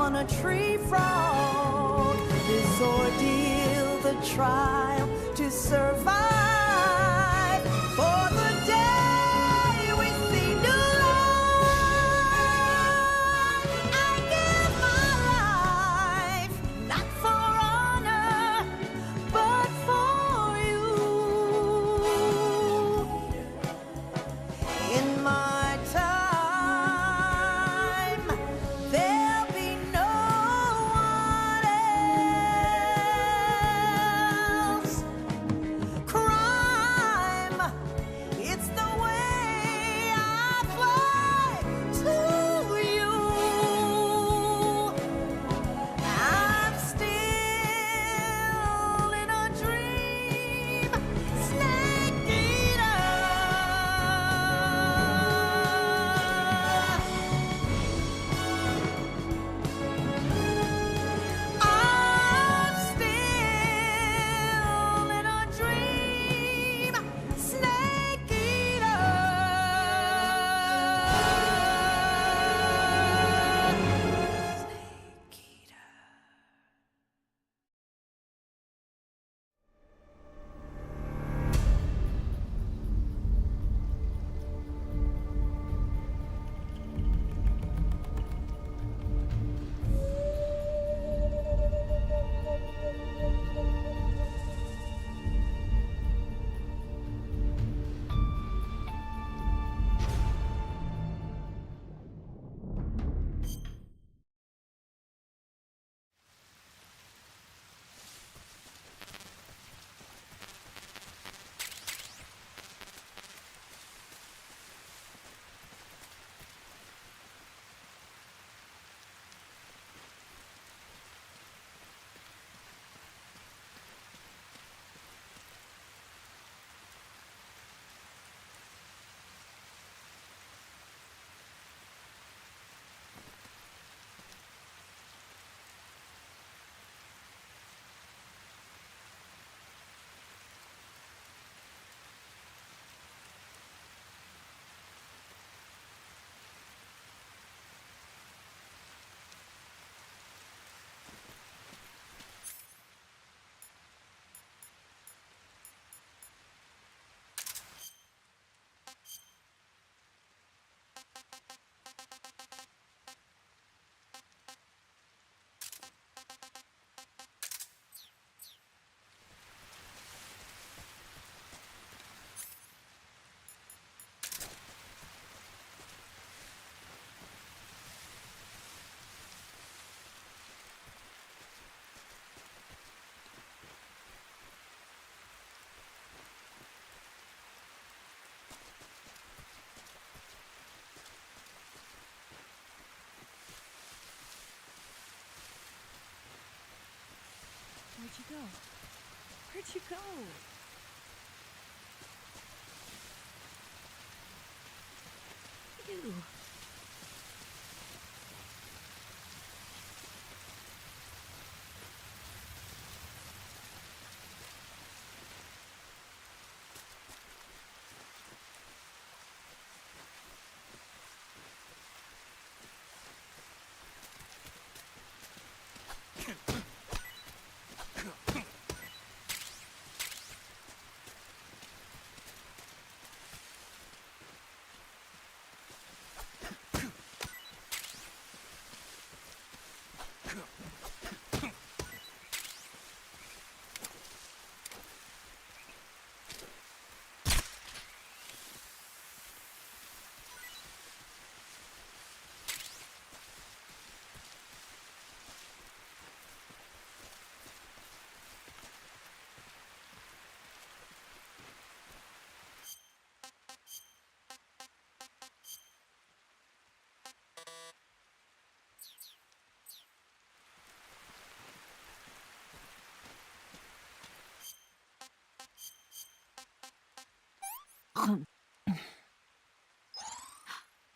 on a tree frog. This ordeal, the trial to survive. For the day we see new life, I give my life, not for honor, but for you. In my time, there'll be no one else. Crime, it's the way I fly to you. I'm still in a dream, snake eater. I'm still in a dream, snake eater. Snake eater. Where'd you go? Where'd you go? Ew.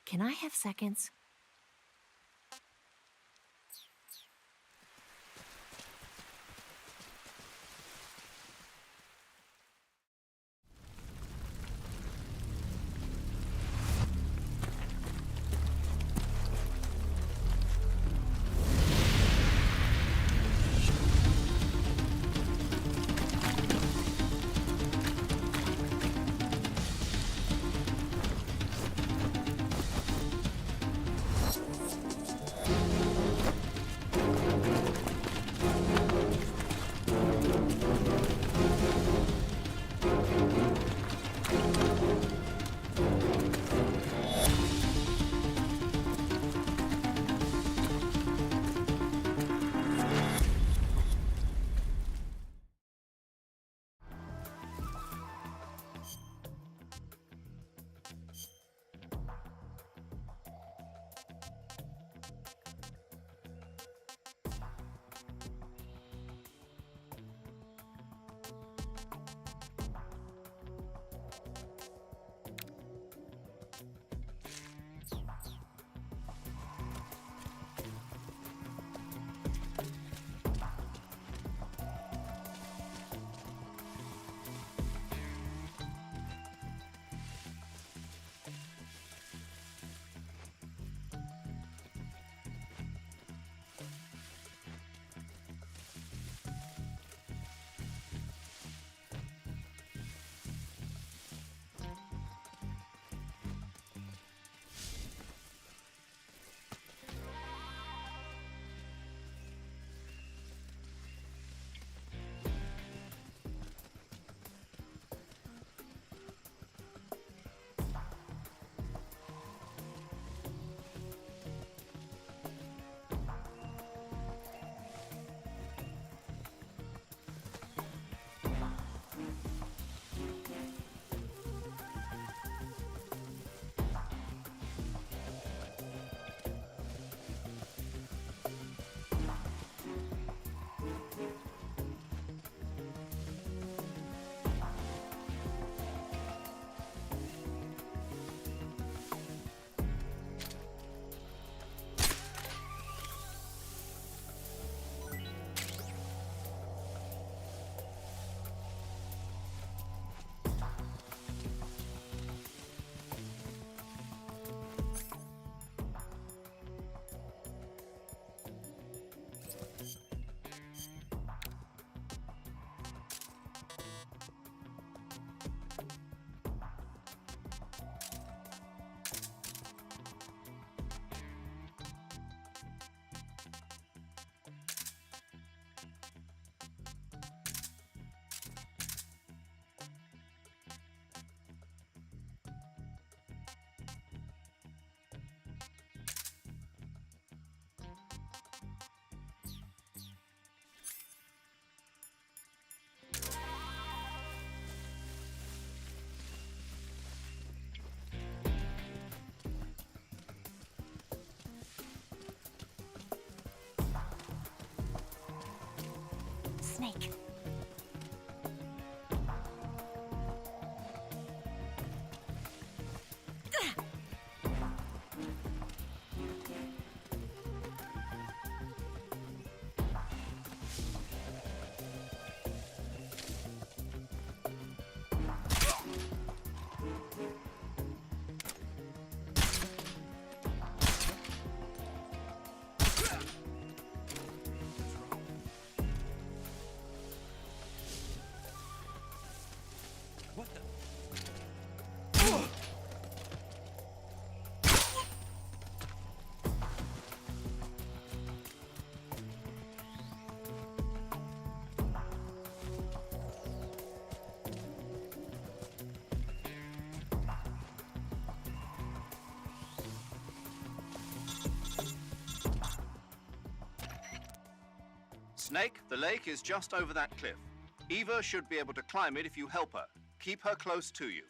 Can I have seconds? Snake, the lake is just over that cliff. Eva should be able to climb it if you help her. Keep her close to you.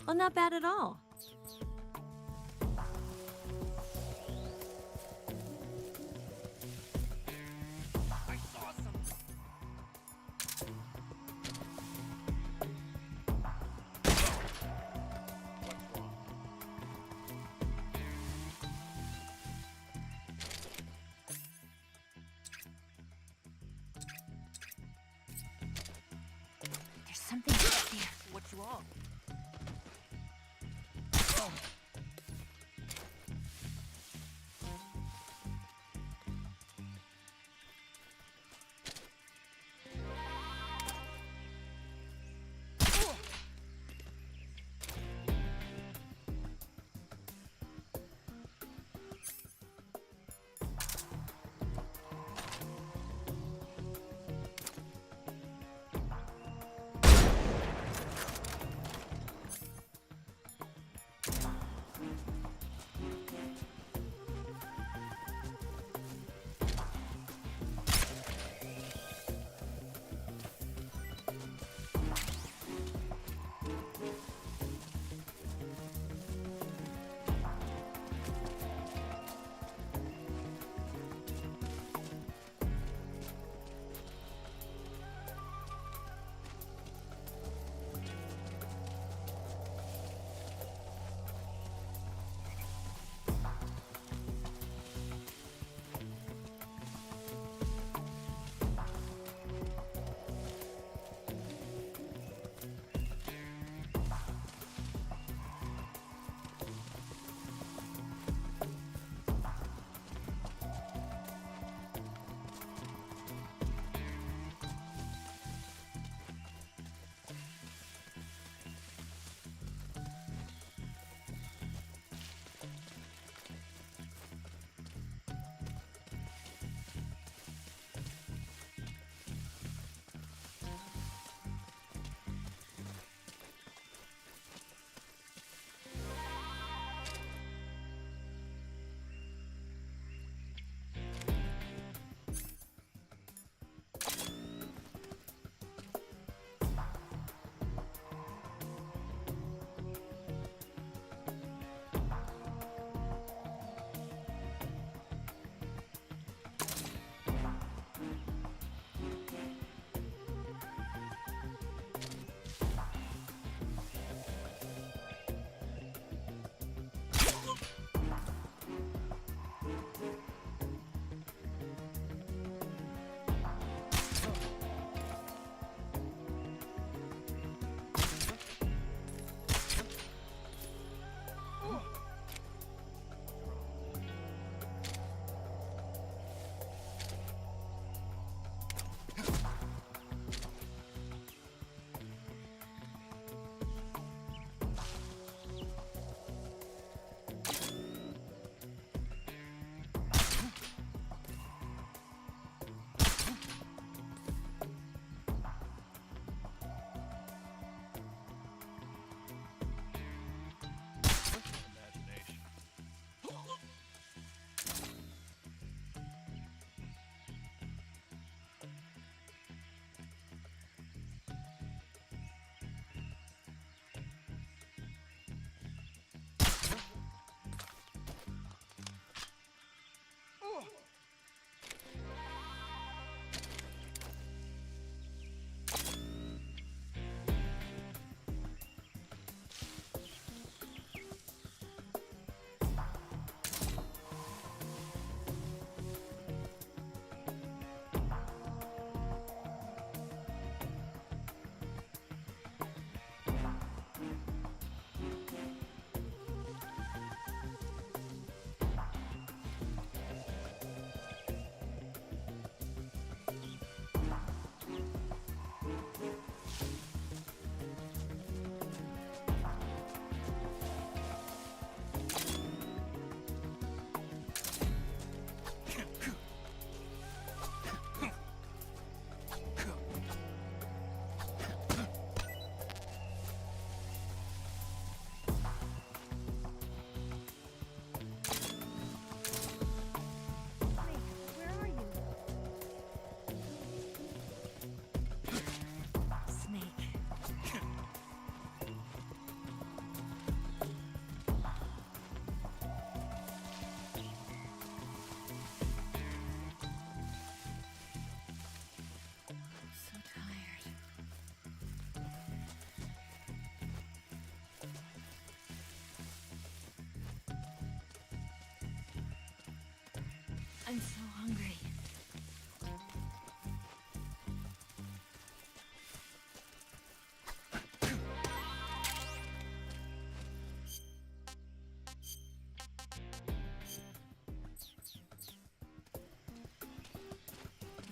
Well, not bad at all. I saw something. What's wrong? There's something up there. What's wrong? I'm so hungry.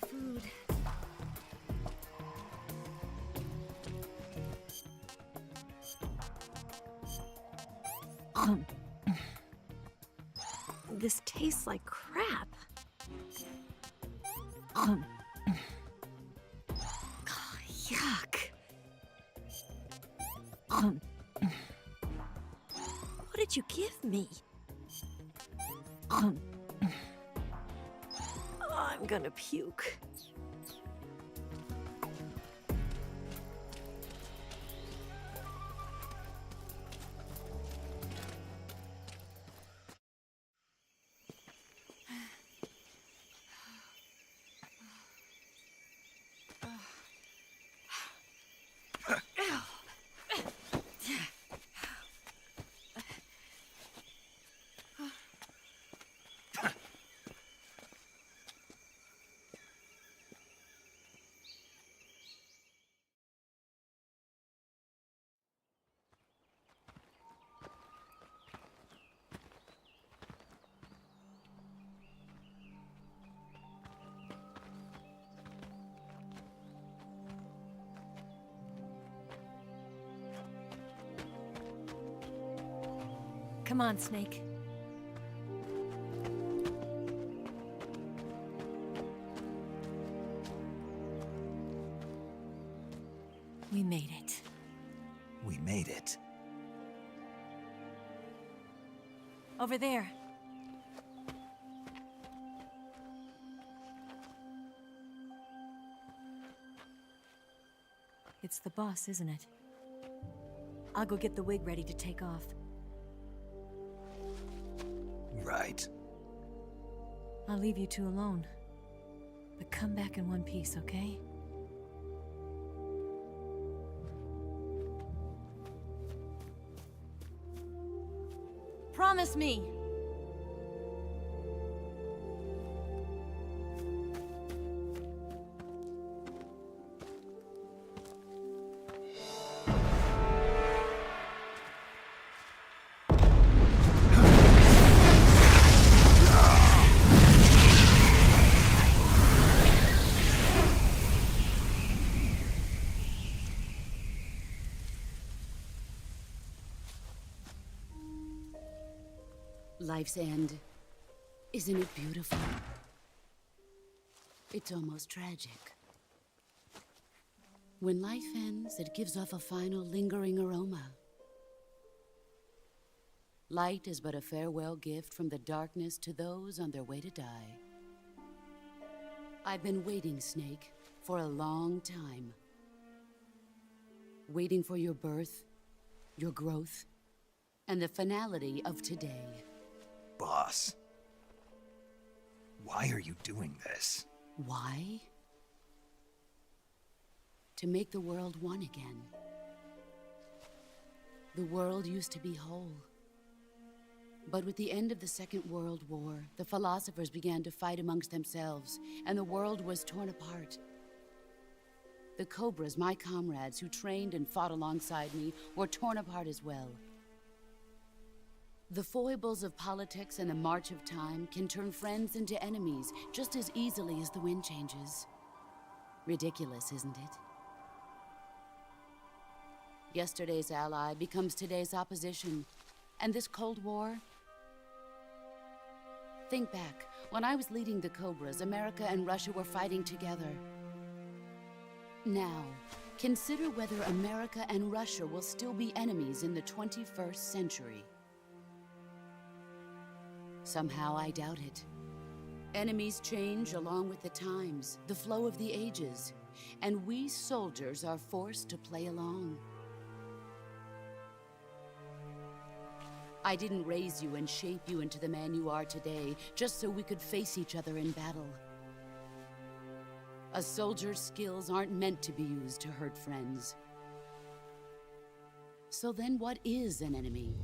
Food. This tastes like crap. Oh, yuck. What did you give me? Oh, I'm gonna puke. Come on, Snake. We made it. We made it. Over there. It's the boss, isn't it? I'll go get the wig ready to take off. Right. I'll leave you two alone. But come back in one piece, okay? Promise me! Life's end. Isn't it beautiful? It's almost tragic. When life ends, it gives off a final lingering aroma. Light is but a farewell gift from the darkness to those on their way to die. I've been waiting, Snake, for a long time. Waiting for your birth, your growth, and the finality of today. Boss. Why are you doing this? Why? To make the world one again. The world used to be whole. But with the end of the Second World War, the philosophers began to fight amongst themselves, and the world was torn apart. The Cobras, my comrades who trained and fought alongside me, were torn apart as well. The foibles of politics and the march of time can turn friends into enemies just as easily as the wind changes. Ridiculous, isn't it? Yesterday's ally becomes today's opposition. And this Cold War? Think back. When I was leading the Cobras, America and Russia were fighting together. Now, consider whether America and Russia will still be enemies in the 21st century. Somehow I doubt it. Enemies change along with the times, the flow of the ages, and we soldiers are forced to play along. I didn't raise you and shape you into the man you are today just so we could face each other in battle. A soldier's skills aren't meant to be used to hurt friends. So then what is an enemy?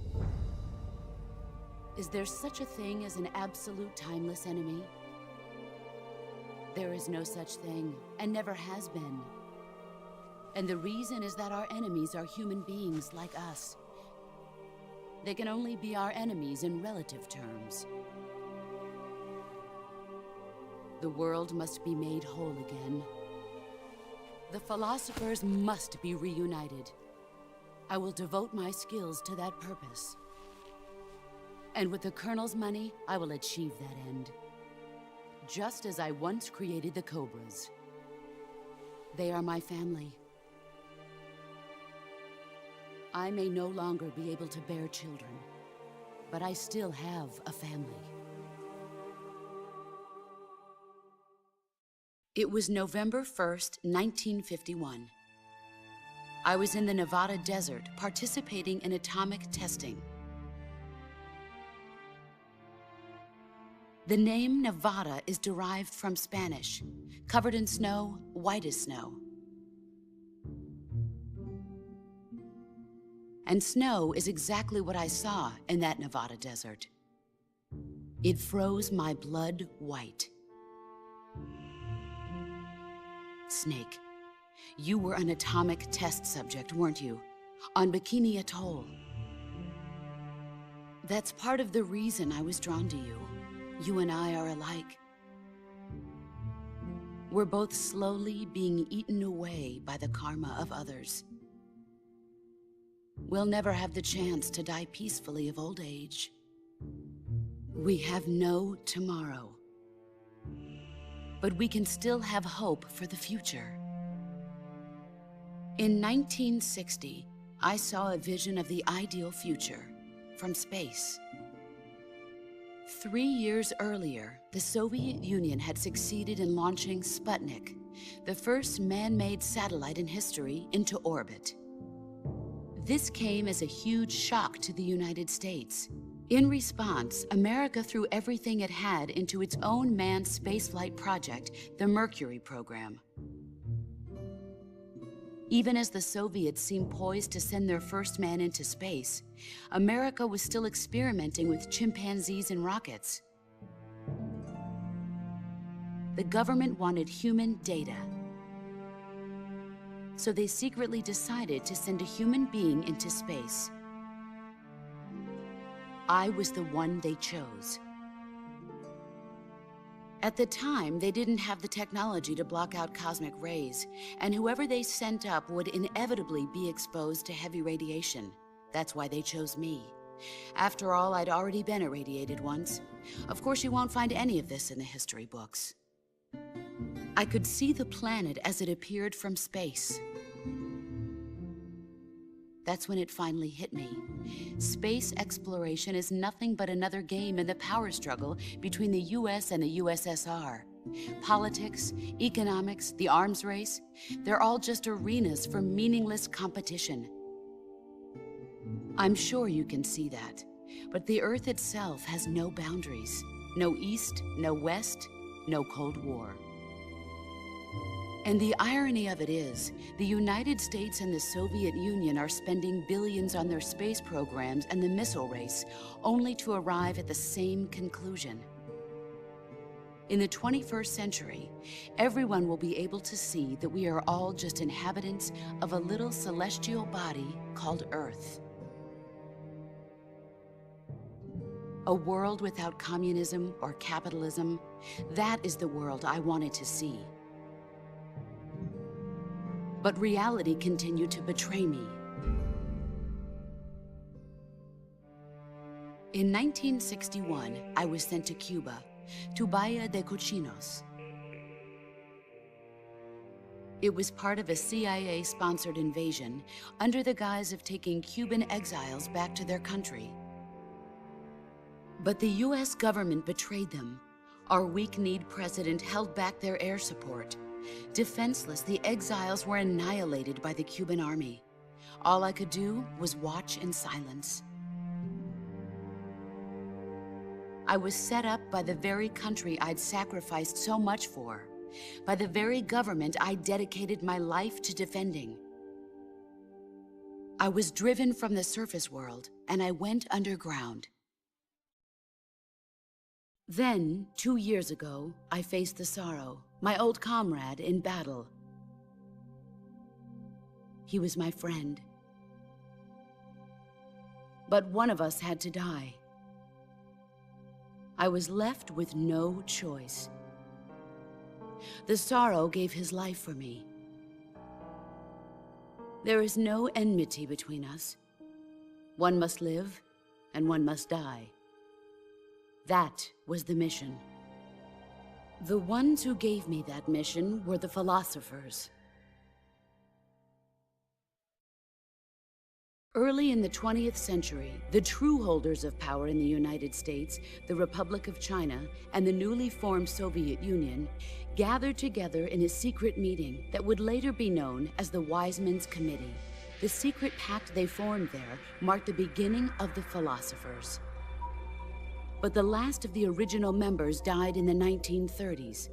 Is there such a thing as an absolute timeless enemy? There is no such thing, and never has been. And the reason is that our enemies are human beings like us. They can only be our enemies in relative terms. The world must be made whole again. The philosophers must be reunited. I will devote my skills to that purpose. And with the Colonel's money, I will achieve that end. Just as I once created the Cobras. They are my family. I may no longer be able to bear children, but I still have a family. It was November 1st, 1951. I was in the Nevada desert participating in atomic testing. The name Nevada is derived from Spanish, covered in snow, white as snow. And snow is exactly what I saw in that Nevada desert. It froze my blood white. Snake, you were an atomic test subject, weren't you? On Bikini Atoll. That's part of the reason I was drawn to you. You and I are alike. We're both slowly being eaten away by the karma of others. We'll never have the chance to die peacefully of old age. We have no tomorrow. But we can still have hope for the future. In 1960, I saw a vision of the ideal future from space. 3 years earlier, the Soviet Union had succeeded in launching Sputnik, the first man-made satellite in history, into orbit. This came as a huge shock to the United States. In response, America threw everything it had into its own manned spaceflight project, the Mercury program. Even as the Soviets seemed poised to send their first man into space, America was still experimenting with chimpanzees and rockets. The government wanted human data. So they secretly decided to send a human being into space. I was the one they chose. At the time, they didn't have the technology to block out cosmic rays, and whoever they sent up would inevitably be exposed to heavy radiation. That's why they chose me. After all, I'd already been irradiated once. Of course, you won't find any of this in the history books. I could see the planet as it appeared from space. That's when it finally hit me. Space exploration is nothing but another game in the power struggle between the US and the USSR. Politics, economics, the arms race, they're all just arenas for meaningless competition. I'm sure you can see that, but the Earth itself has no boundaries. No East, no West, no Cold War. And the irony of it is, the United States and the Soviet Union are spending billions on their space programs and the missile race, only to arrive at the same conclusion. In the 21st century, everyone will be able to see that we are all just inhabitants of a little celestial body called Earth. A world without communism or capitalism, that is the world I wanted to see. But reality continued to betray me. In 1961, I was sent to Cuba, to Bahia de Cochinos. It was part of a CIA-sponsored invasion under the guise of taking Cuban exiles back to their country. But the US government betrayed them. Our weak-kneed president held back their air support. Defenseless, the exiles were annihilated by the Cuban army. All I could do was watch in silence. I was set up by the very country I'd sacrificed so much for, by the very government I dedicated my life to defending. I was driven from the surface world, and I went underground. Then, 2 years ago, I faced the sorrow, My old comrade in battle. He was my friend. But one of us had to die. I was left with no choice. The Sorrow gave his life for me. There is no enmity between us. One must live, and one must die. That was the mission. The ones who gave me that mission were the philosophers. Early in the 20th century, the true holders of power in the United States, the Republic of China, and the newly formed Soviet Union gathered together in a secret meeting that would later be known as the Wise Men's Committee. The secret pact they formed there marked the beginning of the philosophers. But the last of the original members died in the 1930s.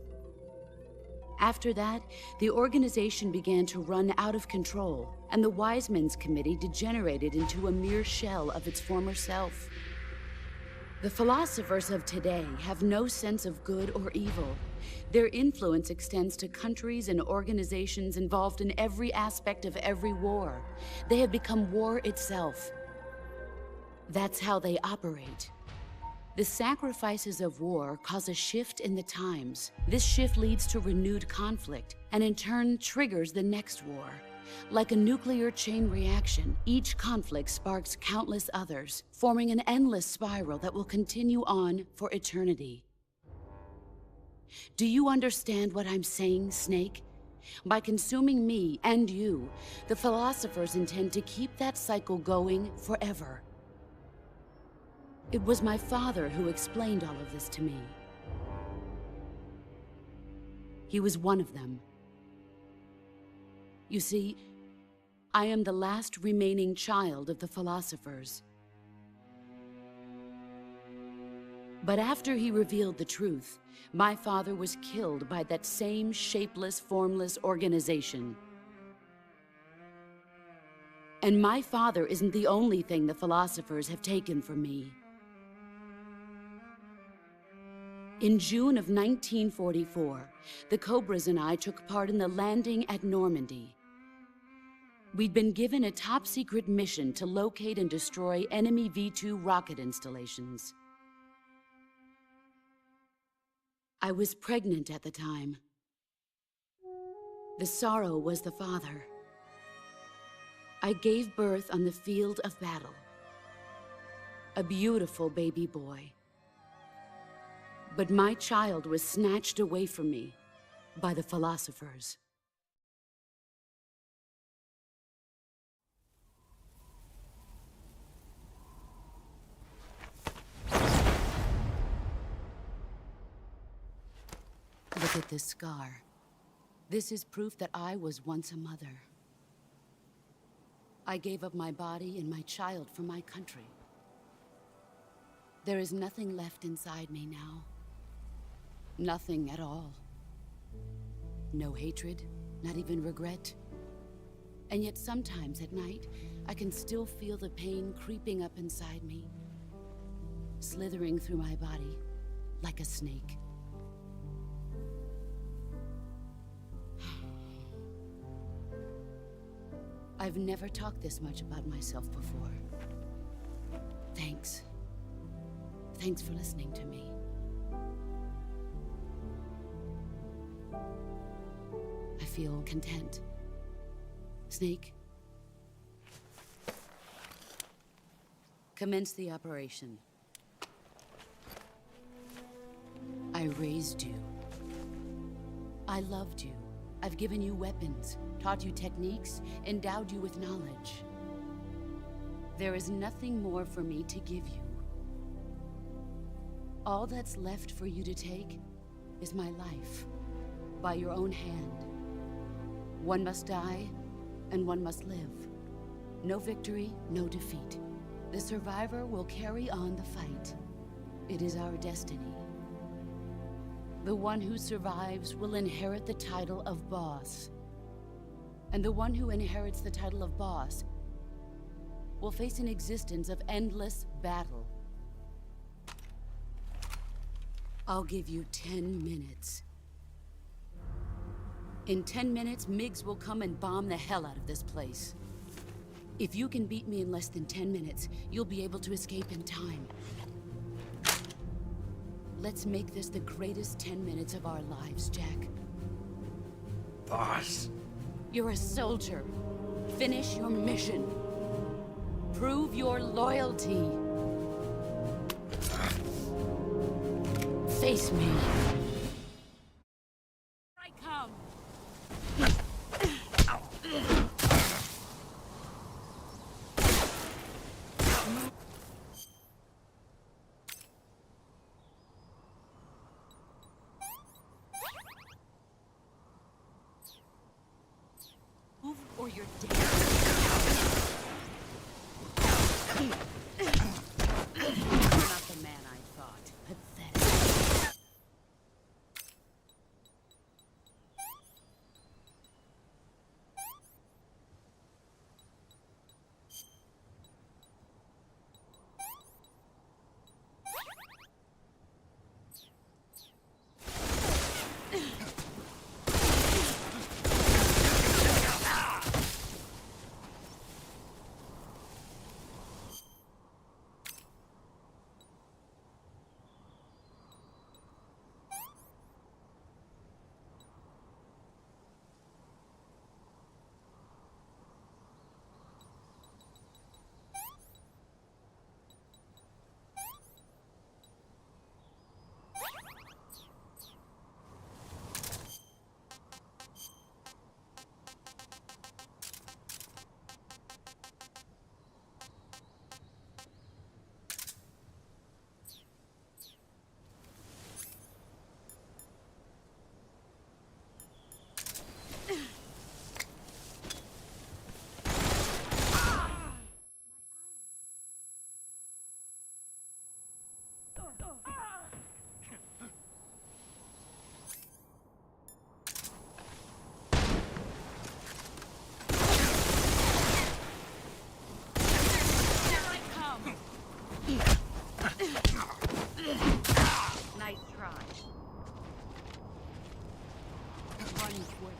After that, the organization began to run out of control, and the Wise Men's Committee degenerated into a mere shell of its former self. The philosophers of today have no sense of good or evil. Their influence extends to countries and organizations involved in every aspect of every war. They have become war itself. That's how they operate. The sacrifices of war cause a shift in the times. This shift leads to renewed conflict, and in turn triggers the next war. Like a nuclear chain reaction, each conflict sparks countless others, forming an endless spiral that will continue on for eternity. Do you understand what I'm saying, Snake? By consuming me and you, the philosophers intend to keep that cycle going forever. It was my father who explained all of this to me. He was one of them. You see, I am the last remaining child of the philosophers. But after he revealed the truth, my father was killed by that same shapeless, formless organization. And my father isn't the only thing the philosophers have taken from me. In June of 1944, the Cobras and I took part in the landing at Normandy. We'd been given a top-secret mission to locate and destroy enemy V-2 rocket installations. I was pregnant at the time. The Sorrow was the father. I gave birth on the field of battle. A beautiful baby boy. But my child was snatched away from me by the philosophers. Look at this scar. This is proof that I was once a mother. I gave up my body and my child for my country. There is nothing left inside me now. Nothing at all. No hatred, not even regret. And yet sometimes at night, I can still feel the pain creeping up inside me, slithering through my body like a snake. I've never talked this much about myself before. Thanks. Thanks for listening to me. I feel content. Snake, commence the operation. I raised you. I loved you. I've given you weapons, taught you techniques, endowed you with knowledge. There is nothing more for me to give you. All that's left for you to take is my life, by your own hand. One must die, and one must live. No victory, no defeat. The survivor will carry on the fight. It is our destiny. The one who survives will inherit the title of boss. And the one who inherits the title of boss will face an existence of endless battle. I'll give you 10 minutes. In 10 minutes, MiGs will come and bomb the hell out of this place. If you can beat me in less than 10 minutes, you'll be able to escape in time. Let's make this the greatest 10 minutes of our lives, Jack. Boss. You're a soldier. Finish your mission. Prove your loyalty. Face me. I come. Move or you're dead. You're not the man I thought. Pathetic. Nice try. Run quick.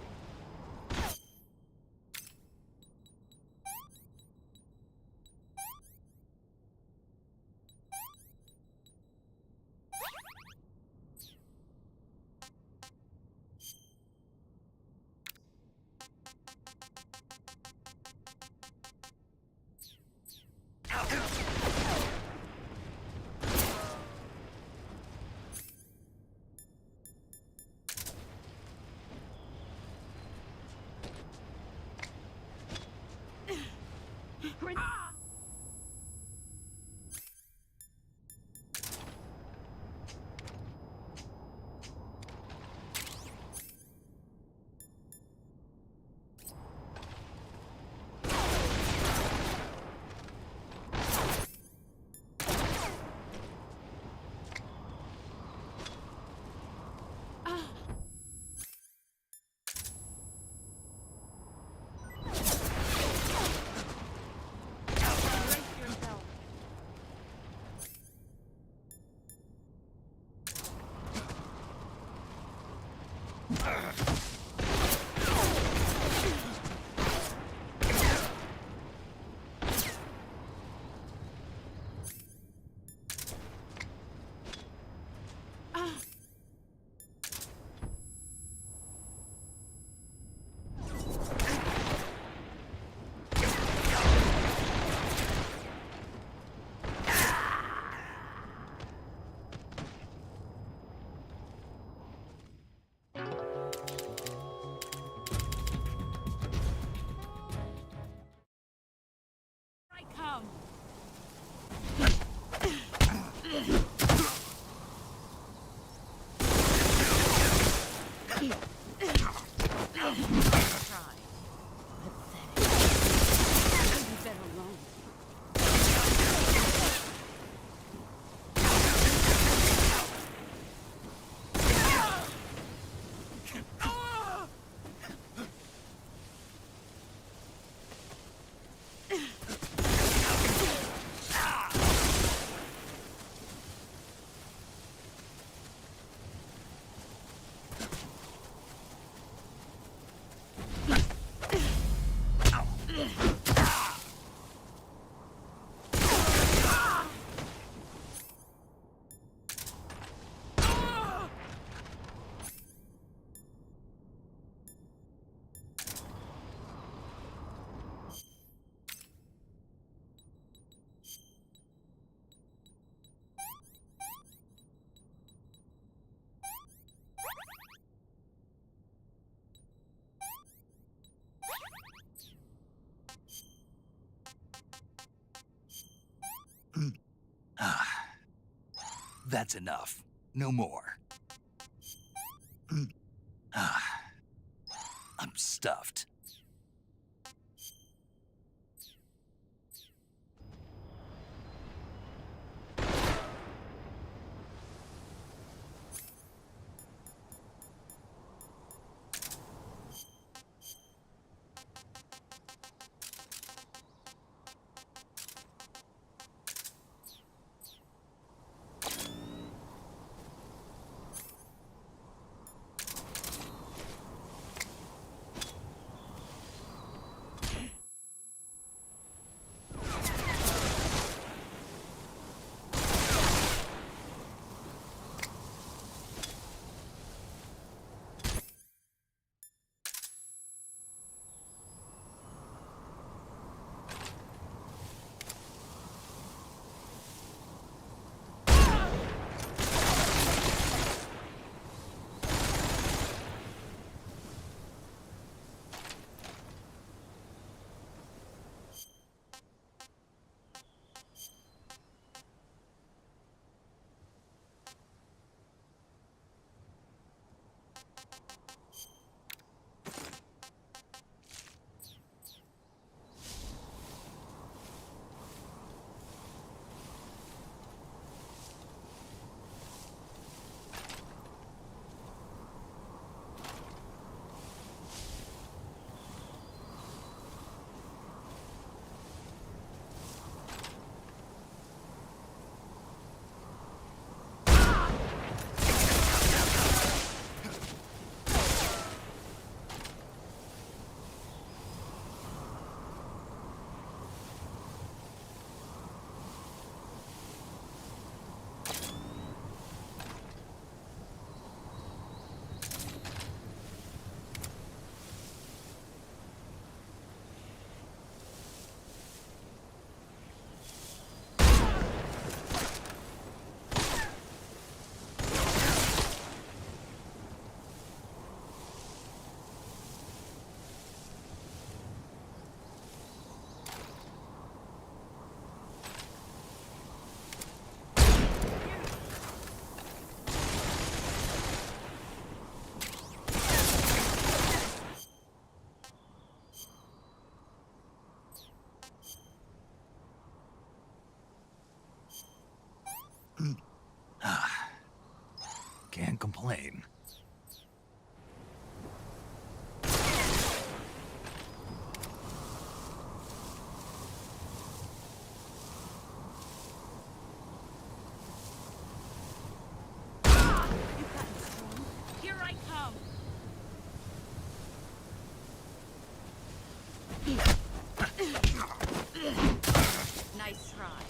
That's enough. No more. I'm stuffed. Can't complain. Here I come. Nice try.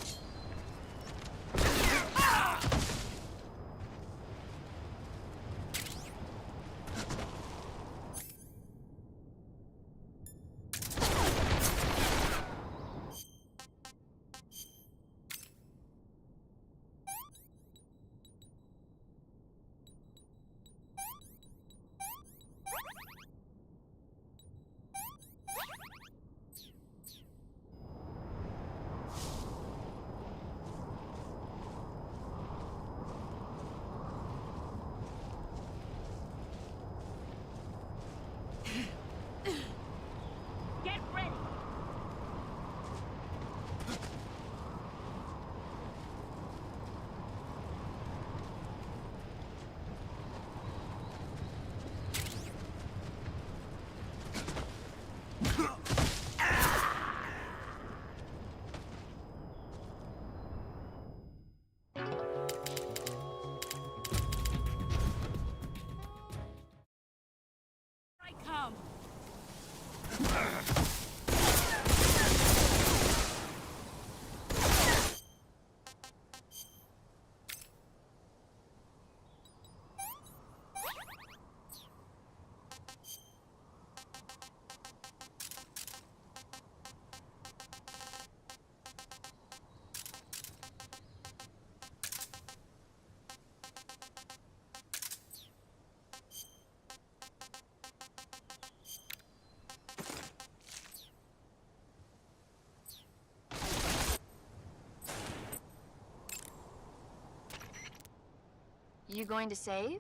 You going to save?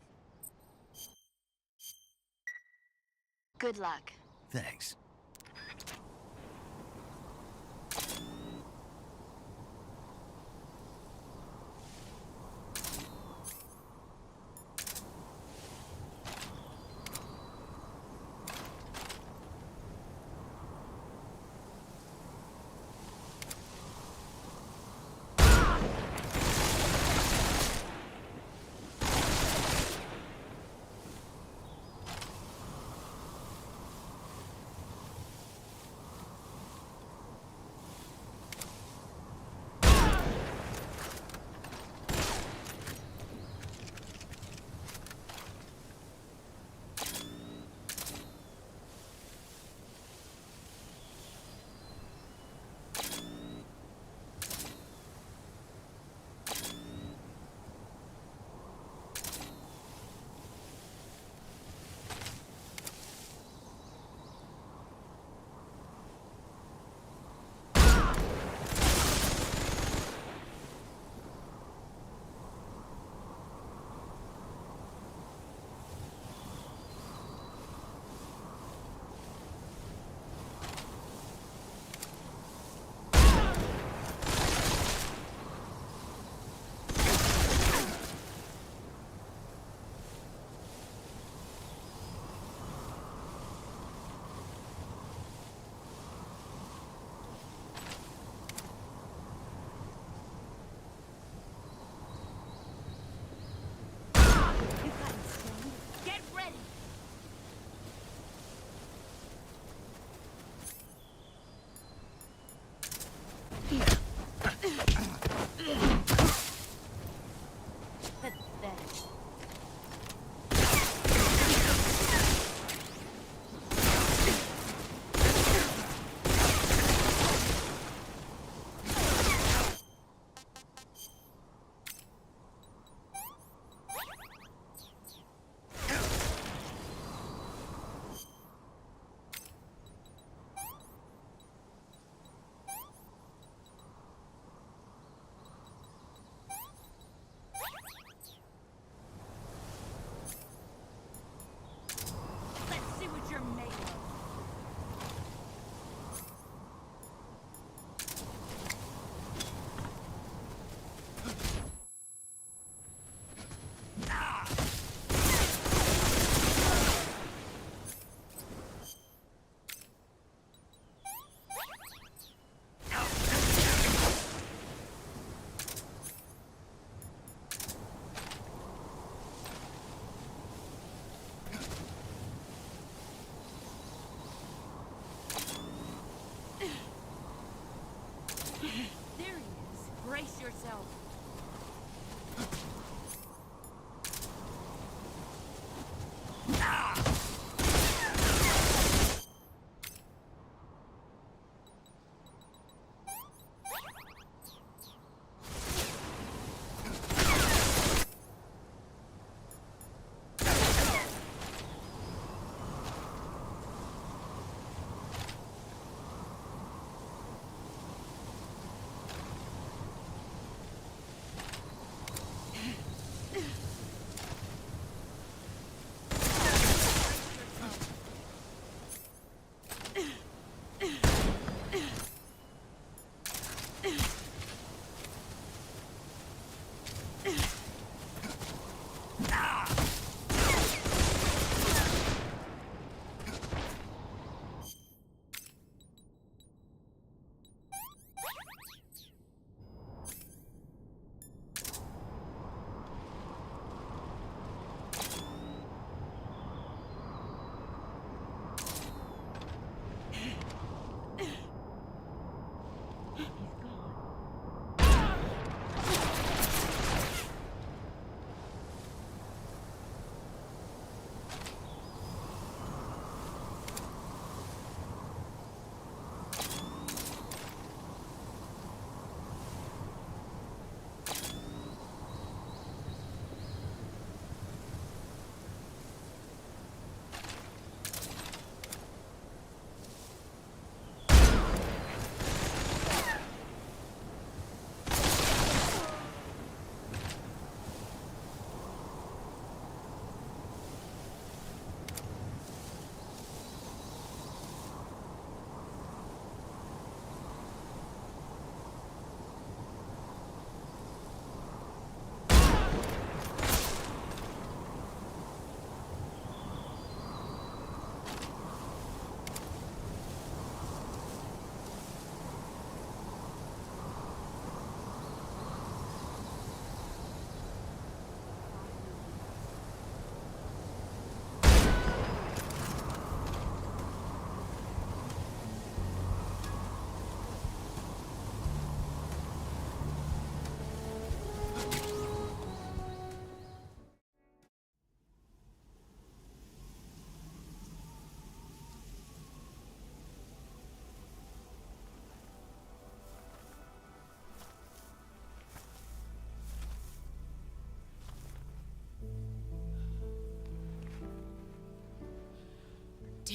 Good luck. Thanks.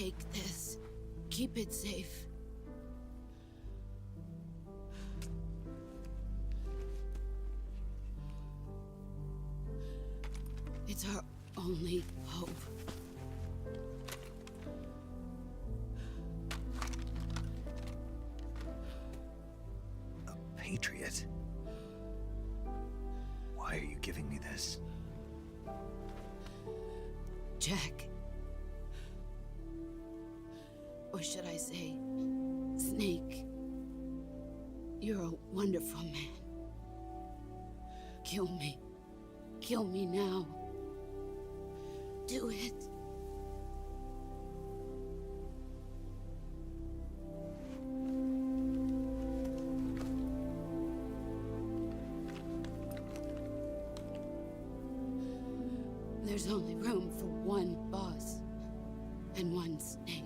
Take this. Keep it safe. It's our only hope. A patriot? Why are you giving me this? Jack. Or should I say, Snake. You're a wonderful man. Kill me. Kill me now. Do it. There's only room for one boss and one snake.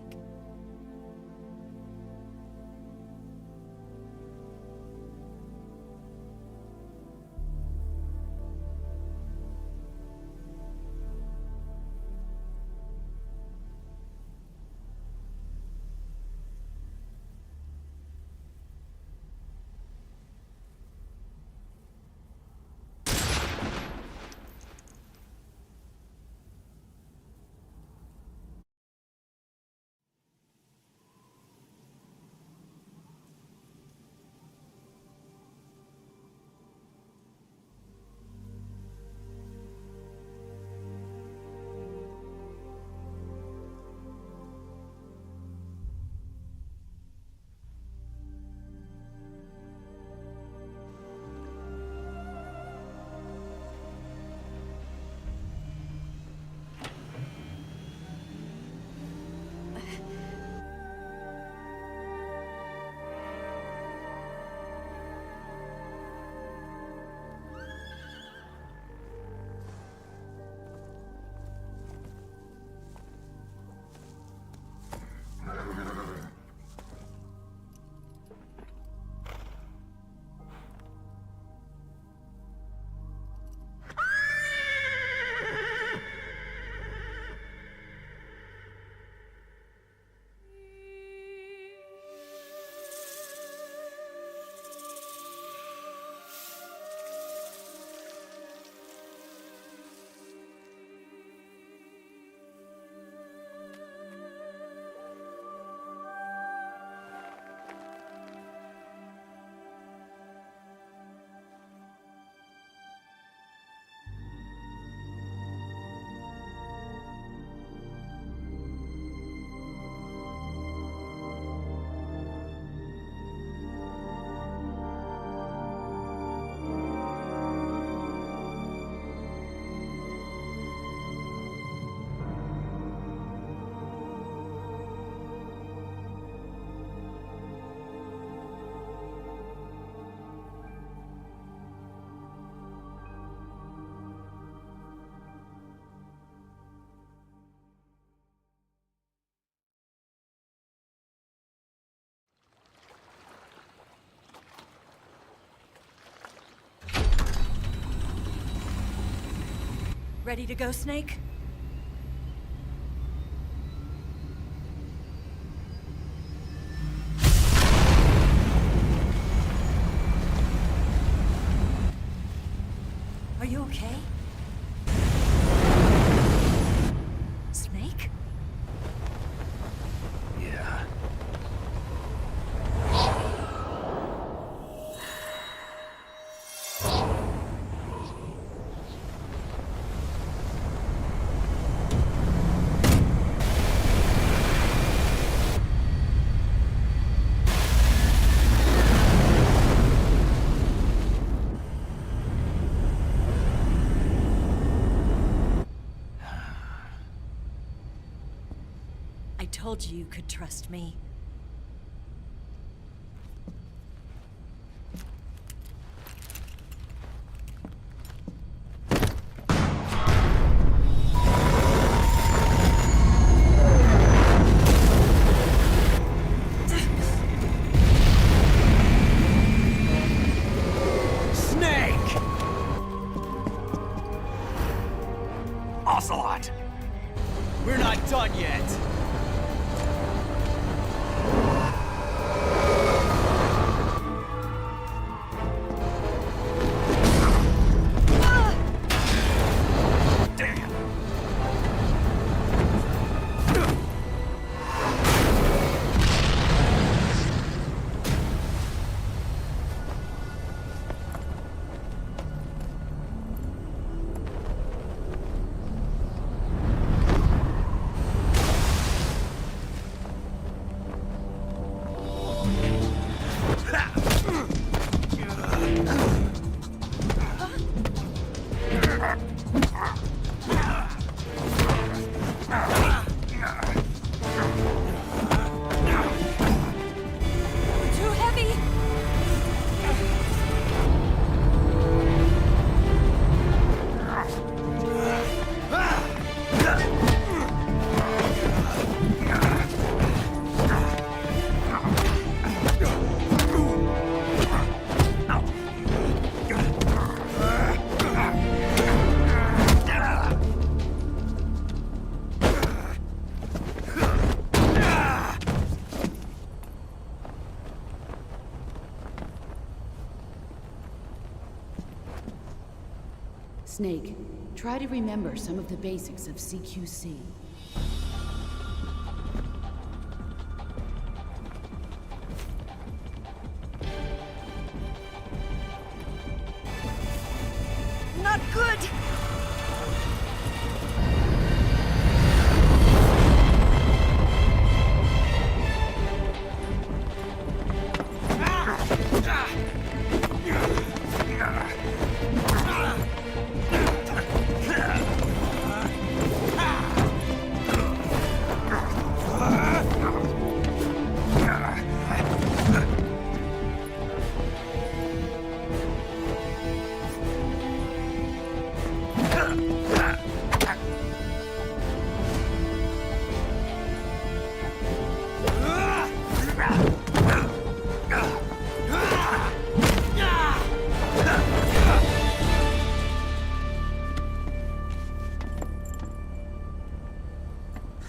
Ready to go, Snake? Are you okay? Snake? Yeah. I told you you could trust me. Snake! Ocelot! We're not done yet. Too heavy! Snake, try to remember some of the basics of CQC. Not good!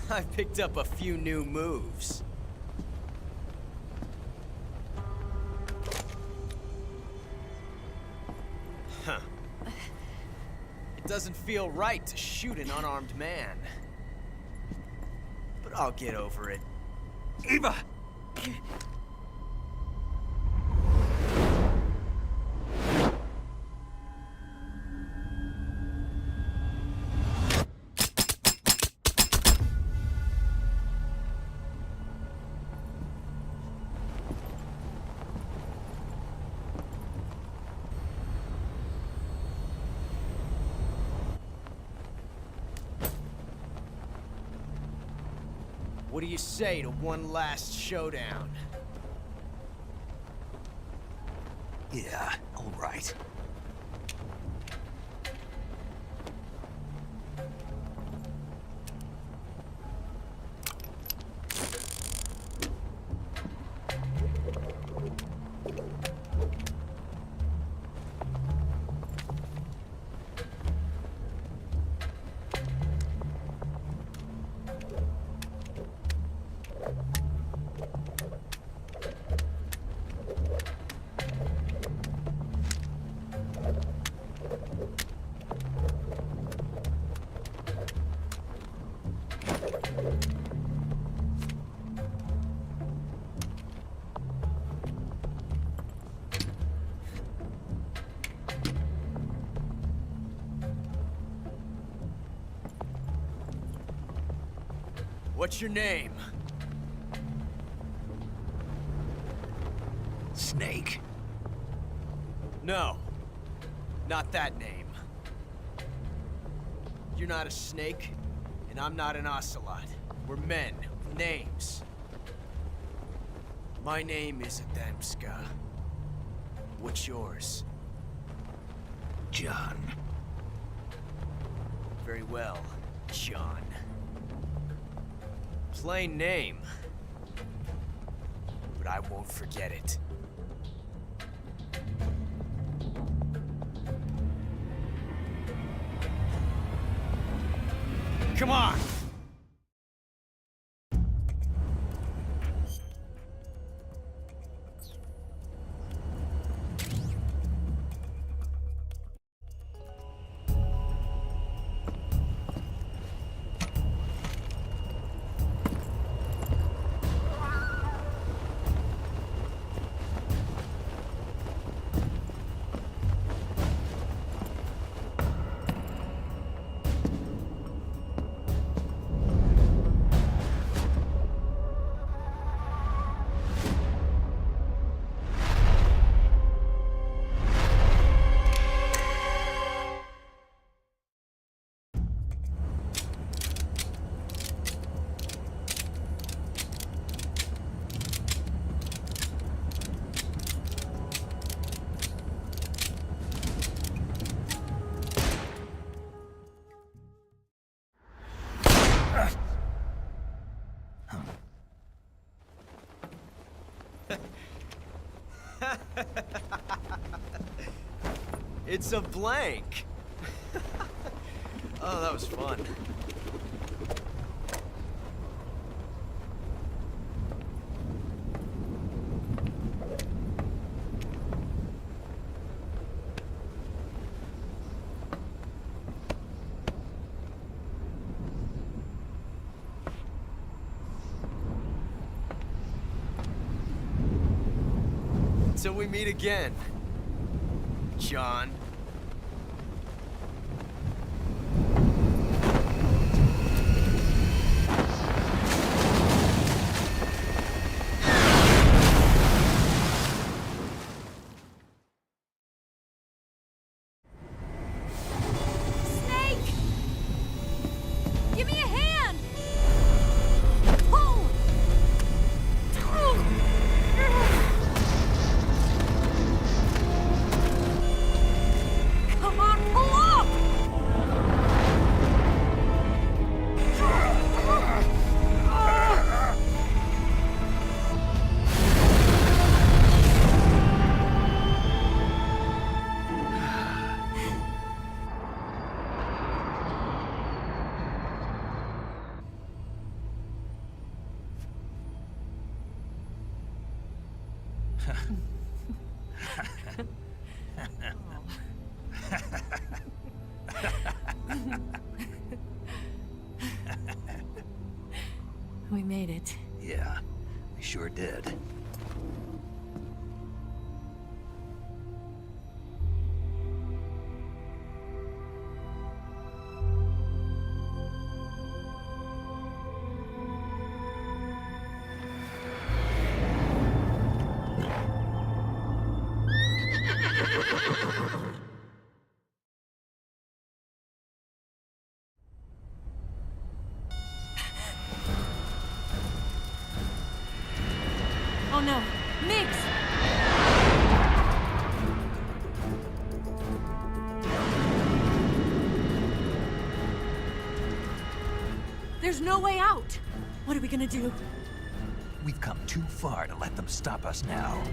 I picked up a few new moves. Huh. It doesn't feel right to shoot an unarmed man. But I'll get over it. Eva! What do you say to one last showdown? Yeah, all right. What's your name? Snake. No. Not that name. You're not a snake, and I'm not an ocelot. We're men with names. My name is Adamska. What's yours? John. Very well, John. Plain name. But I won't forget it. Come on! It's a blank. Oh, that was fun. Until we meet again, John. Snake! Give me a hand! Pull! Come on, pull up! We made it. Yeah, we sure did. Oh no, Migs! There's no way out! What are we gonna do? We've come too far to let them stop us now.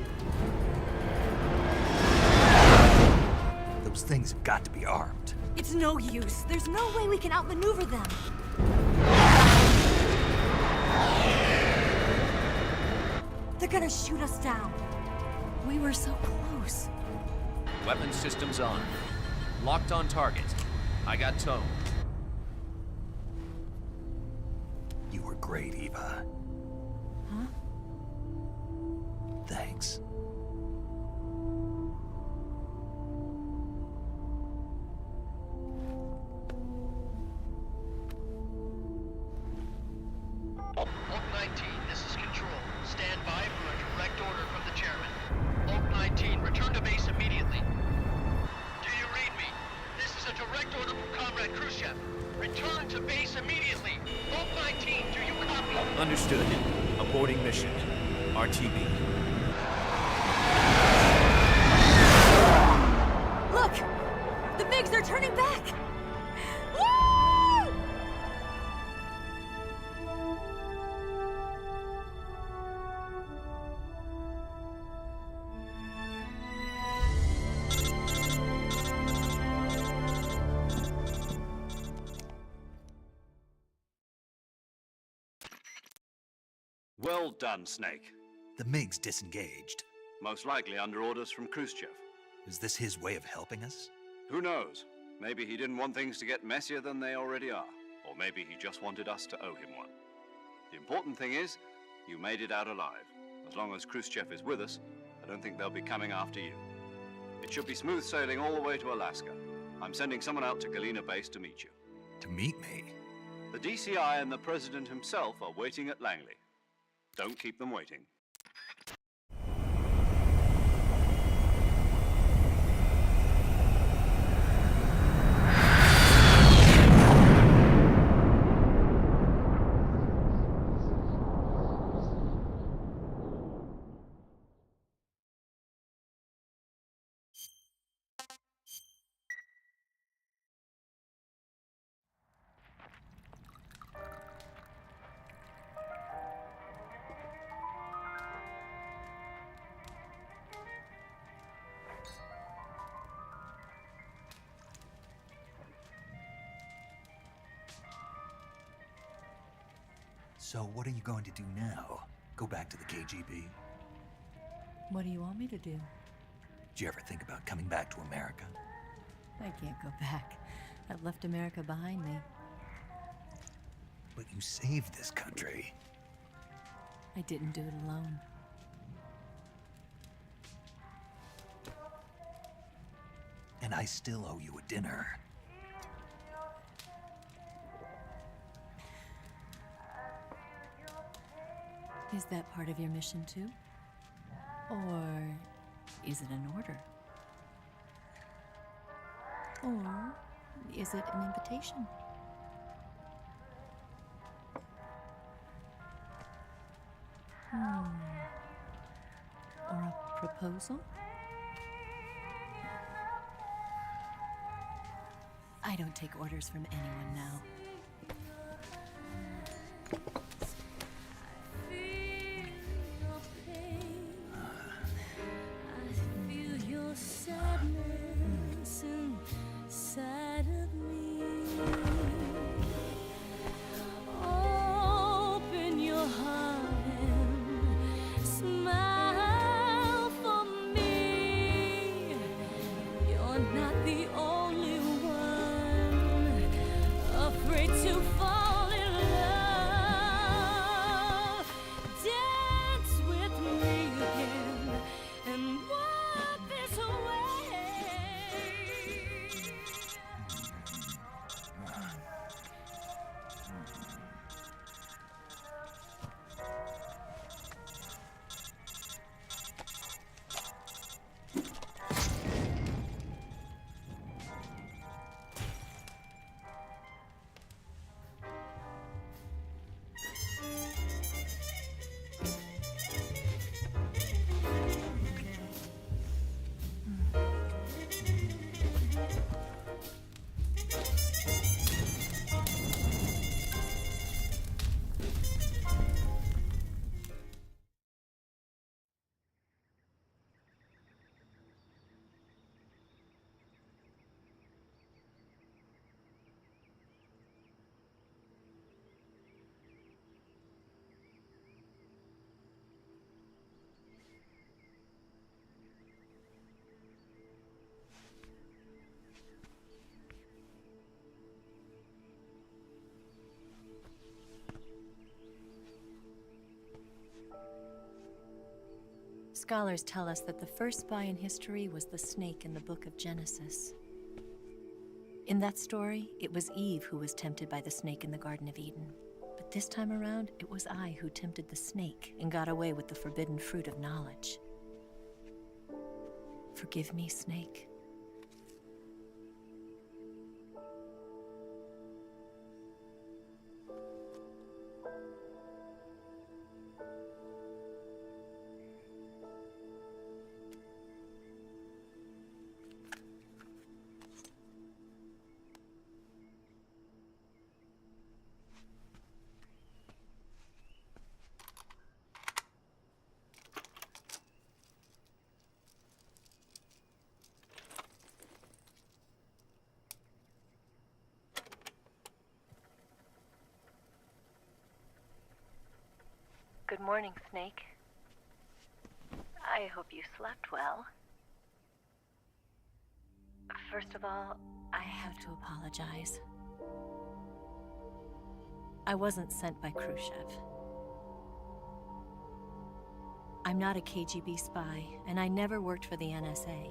Those things have got to be armed. It's no use. There's no way we can outmaneuver them. They're gonna shoot us down. We were so close. Weapon systems on. Locked on target. I got tone. You were great, Eva. Huh? Thanks. Oak 19, this is Control. Stand by for a direct order from the chairman. Oak 19, return to base immediately. Do you read me? This is a direct order from Comrade Khrushchev. Return to base immediately. Oak 19, do you copy? Understood. Aborting mission. RTB. Look! The Migs are turning back! Woo! Well done, Snake. The MiG's disengaged. Most likely under orders from Khrushchev. Is this his way of helping us? Who knows? Maybe he didn't want things to get messier than they already are. Or maybe he just wanted us to owe him one. The important thing is, you made it out alive. As long as Khrushchev is with us, I don't think they'll be coming after you. It should be smooth sailing all the way to Alaska. I'm sending someone out to Galena Base to meet you. To meet me? The DCI and the President himself are waiting at Langley. Don't keep them waiting. So what are you going to do now? Go back to the KGB? What do you want me to do? Did you ever think about coming back to America? I can't go back. I've left America behind me. But you saved this country. I didn't do it alone. And I still owe you a dinner. Is that part of your mission too? Or is it an order? Or is it an invitation? Or a proposal? I don't take orders from anyone now. Scholars tell us that the first spy in history was the snake in the book of Genesis. In that story, it was Eve who was tempted by the snake in the Garden of Eden. But this time around, it was I who tempted the snake and got away with the forbidden fruit of knowledge. Forgive me, snake. Good morning, Snake. I hope you slept well. First of all, I have to apologize. I wasn't sent by Khrushchev. I'm not a KGB spy, and I never worked for the NSA.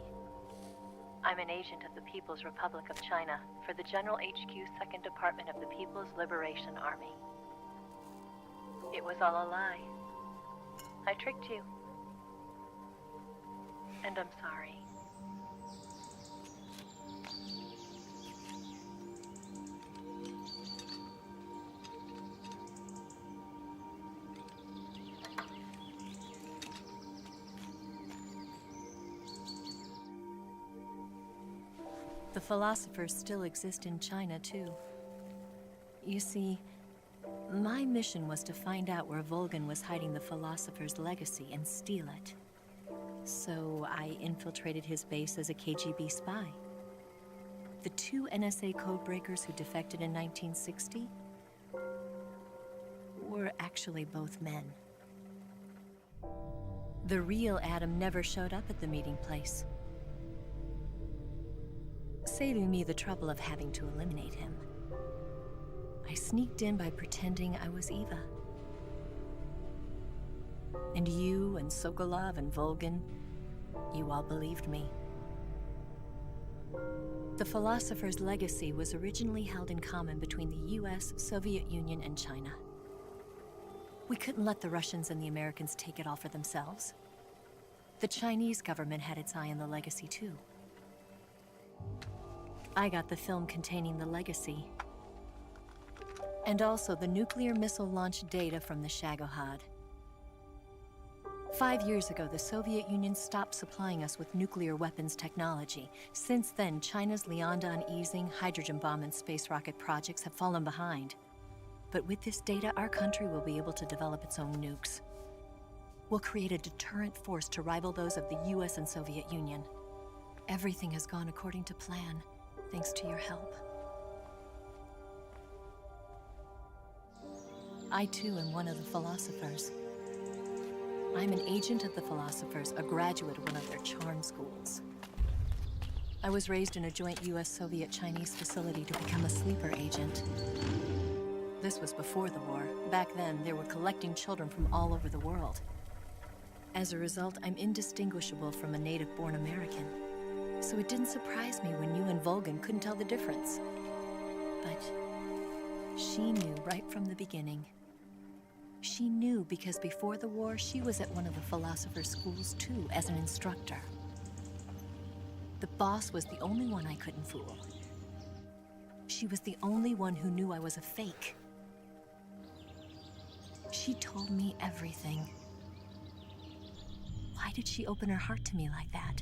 I'm an agent of the People's Republic of China for the General HQ 2nd Department of the People's Liberation Army. It was all a lie. I tricked you. And I'm sorry. The philosophers still exist in China, too. You see, my mission was to find out where Volgan was hiding the philosopher's legacy and steal it. So I infiltrated his base as a KGB spy. The 2 NSA codebreakers who defected in 1960 were were actually both men. The real Adam never showed up at the meeting place, saving me the trouble of having to eliminate him. I sneaked in by pretending I was Eva. And you and Sokolov and Volgin, you all believed me. The philosopher's legacy was originally held in common between the US, Soviet Union, and China. We couldn't let the Russians and the Americans take it all for themselves. The Chinese government had its eye on the legacy too. I got the film containing the legacy, and also the nuclear missile launch data from the Shagohod. 5 years ago, the Soviet Union stopped supplying us with nuclear weapons technology. Since then, China's Liaodong easing, hydrogen bomb, and space rocket projects have fallen behind. But with this data, our country will be able to develop its own nukes. We'll create a deterrent force to rival those of the US and Soviet Union. Everything has gone according to plan, thanks to your help. I too am one of the philosophers. I'm an agent of the philosophers, a graduate of one of their charm schools. I was raised in a joint US-Soviet-Chinese facility to become a sleeper agent. This was before the war. Back then, they were collecting children from all over the world. As a result, I'm indistinguishable from a native-born American. So it didn't surprise me when you and Volgin couldn't tell the difference. But she knew right from the beginning. She knew because before the war, she was at one of the philosopher's schools too, as an instructor. The boss was the only one I couldn't fool. She was the only one who knew I was a fake. She told me everything. Why did she open her heart to me like that?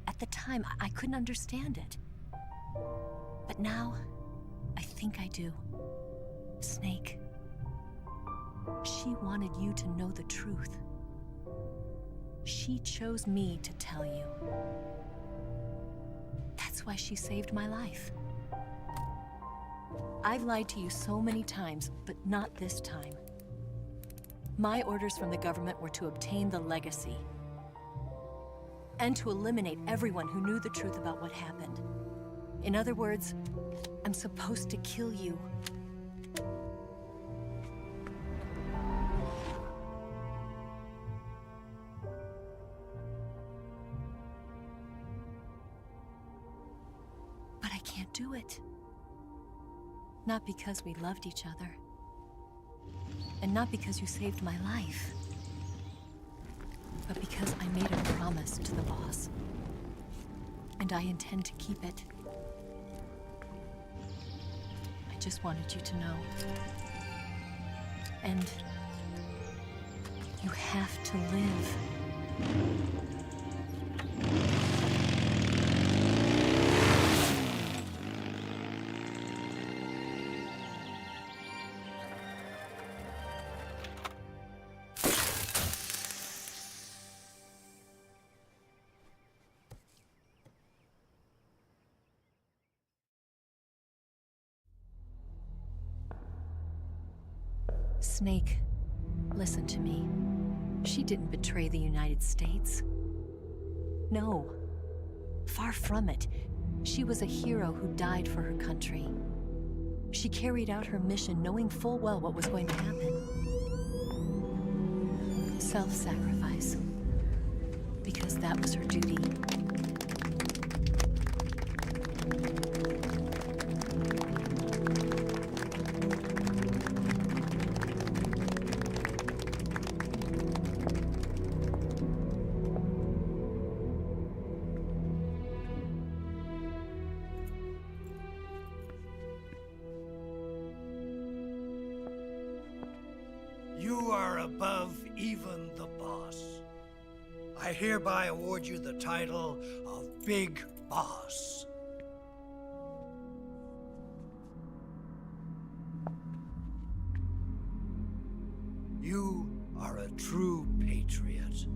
At the time, I couldn't understand it. But now, I think I do. Snake. She wanted you to know the truth. She chose me to tell you. That's why she saved my life. I've lied to you so many times, but not this time. My orders from the government were to obtain the legacy and to eliminate everyone who knew the truth about what happened. In other words, I'm supposed to kill you. But I can't do it. Not because we loved each other. And not because you saved my life. But because I made a promise to the boss. And I intend to keep it. I just wanted you to know. And you have to live. Snake, listen to me. She didn't betray the United States. No. Far from it. She was a hero who died for her country. She carried out her mission knowing full well what was going to happen. Self-sacrifice. Because that was her duty. You are above even the boss. I hereby award you the title of Big Boss. You are a true patriot.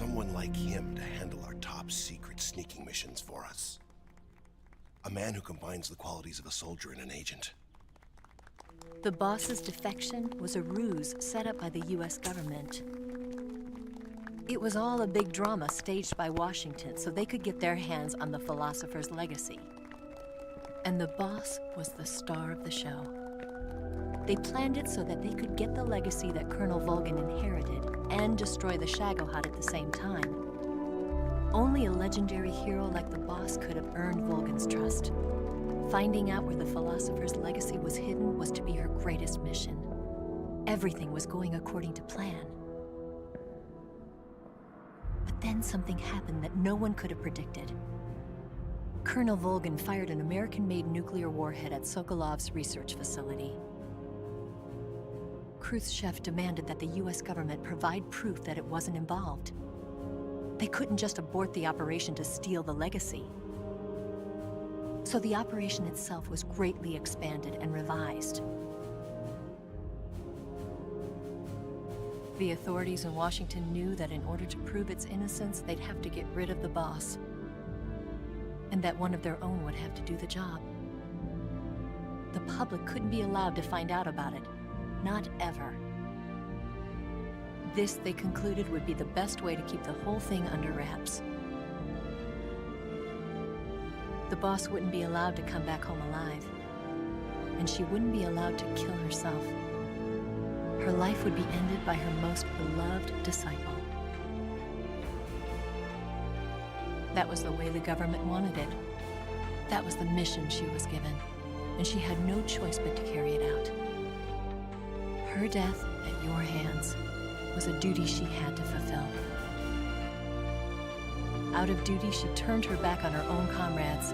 Someone like him to handle our top secret sneaking missions for us. A man who combines the qualities of a soldier and an agent. The boss's defection was a ruse set up by the US government. It was all a big drama staged by Washington so they could get their hands on the philosopher's legacy. And the boss was the star of the show. They planned it so that they could get the legacy that Colonel Volgin inherited and destroy the Shagohod at the same time. Only a legendary hero like the boss could have earned Volgin's trust. Finding out where the philosopher's legacy was hidden was to be her greatest mission. Everything was going according to plan. But then something happened that no one could have predicted. Colonel Volgin fired an American-made nuclear warhead at Sokolov's research facility. Khrushchev demanded that the US government provide proof that it wasn't involved. They couldn't just abort the operation to steal the legacy. So the operation itself was greatly expanded and revised. The authorities in Washington knew that in order to prove its innocence, they'd have to get rid of the boss, and that one of their own would have to do the job. The public couldn't be allowed to find out about it. Not ever. This, they concluded, would be the best way to keep the whole thing under wraps. The boss wouldn't be allowed to come back home alive, and she wouldn't be allowed to kill herself. Her life would be ended by her most beloved disciple. That was the way the government wanted it. That was the mission she was given, and she had no choice but to carry it out. Her death at your hands was a duty she had to fulfill. Out of duty, she turned her back on her own comrades.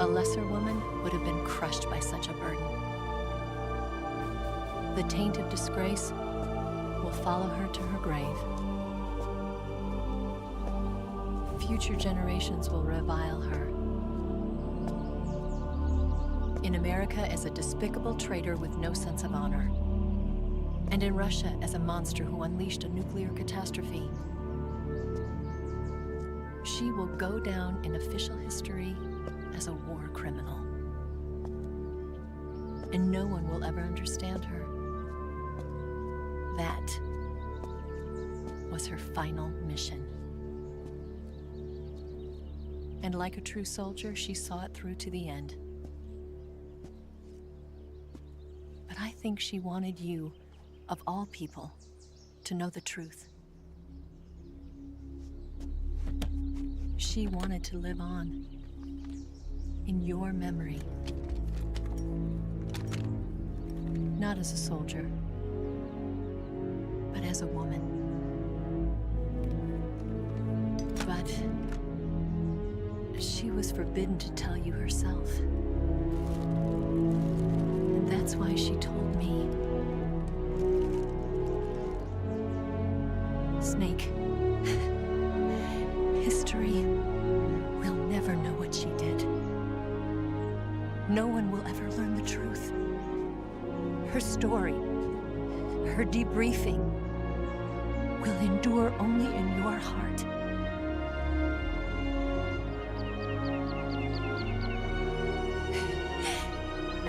A lesser woman would have been crushed by such a burden. The taint of disgrace will follow her to her grave. Future generations will revile her. In America as a despicable traitor with no sense of honor. And in Russia as a monster who unleashed a nuclear catastrophe. She will go down in official history as a war criminal. And no one will ever understand her. That was her final mission. And like a true soldier, she saw it through to the end. But I think she wanted you, of all people, to know the truth. She wanted to live on, in your memory. Not as a soldier, but as a woman. But she was forbidden to tell you herself. And that's why she told me. Snake, history will never know what she did. No one will ever learn the truth. Her story, her debriefing, will endure only in your heart.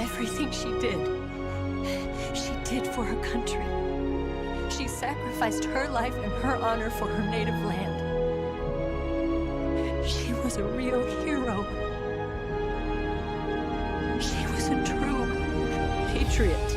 Everything she did for her country. She sacrificed her life and her honor for her native land. She was a real hero. She was a true patriot.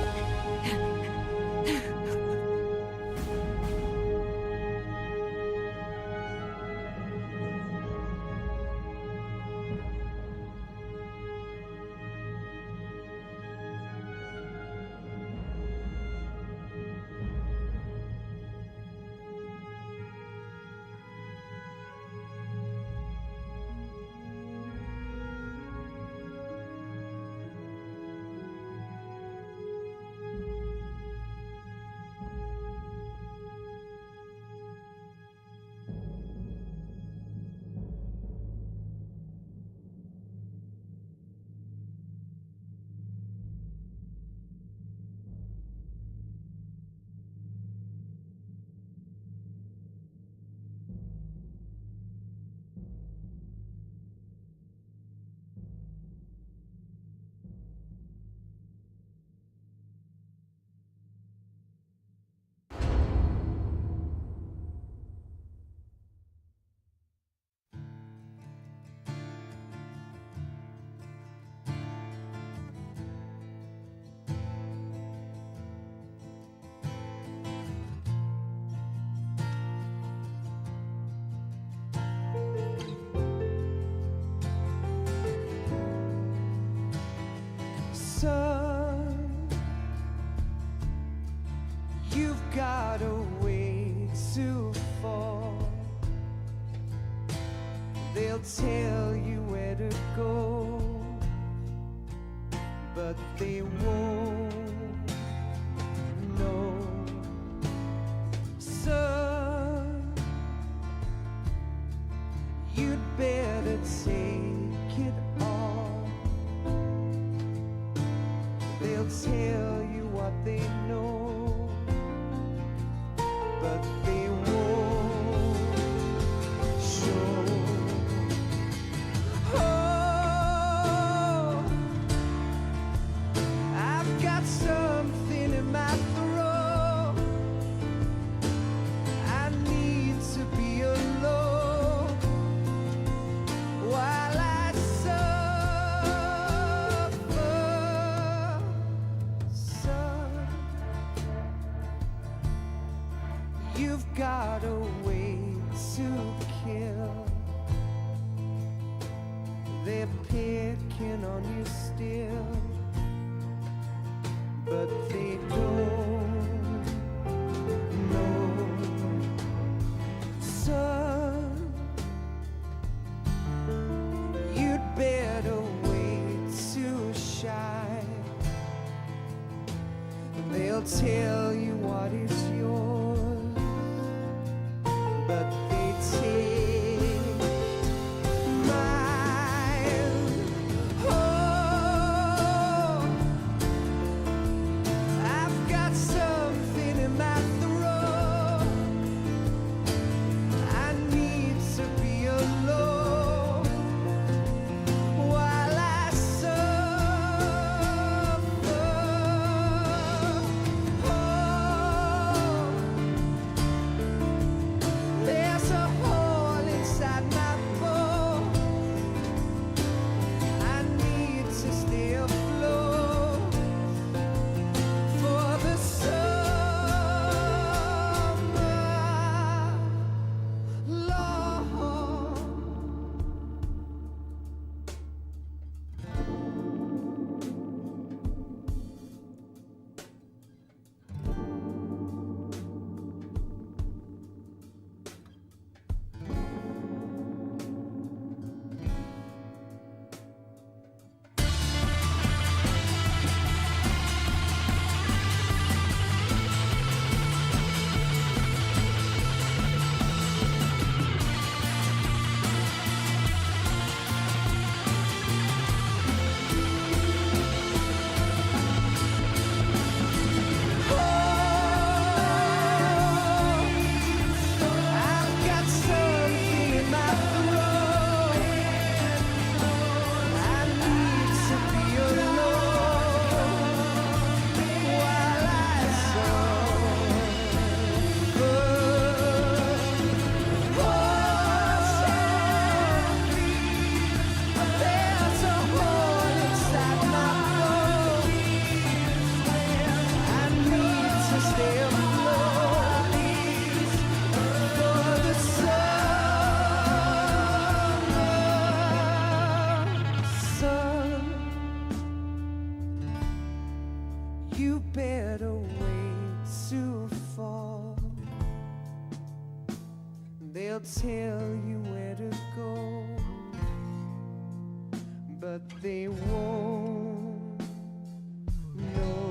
They'll tell you where to go, but they won't know. Son, you'd better take it all. They'll tell you what they know, but they won't show. Oh, I've got something in my throat. I need to be alone while I suffer. Son, you've got a way to kill. They're picking on you still, but they don't know. Son, you'd better wait to shine. They'll tell you what is yours, but they take mine. Oh, I've got something in my throat. I need to be alone while I suffer. Oh, there's a hole inside my bones. I need to stay afloat for the summer, Lord. I've got something in my throat. I need to be alone while I suffer. Oh, there's a hole inside my bones. I need to stay afloat for the summer. Son, you better wait to fall. They'll tell you where to go, but they won't know.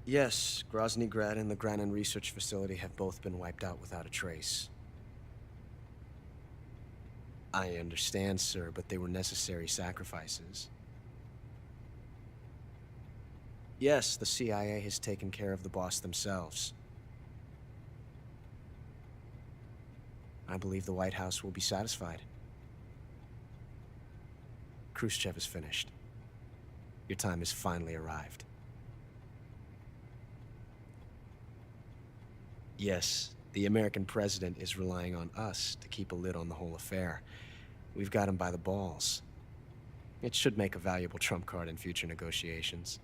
Yes, Grozny Grad and the Granin Research Facility have both been wiped out without a trace. I understand, sir, but they were necessary sacrifices. Yes, the CIA has taken care of the boss themselves. I believe the White House will be satisfied. Khrushchev is finished. Your time has finally arrived. Yes, the American president is relying on us to keep a lid on the whole affair. We've got him by the balls. It should make a valuable trump card in future negotiations.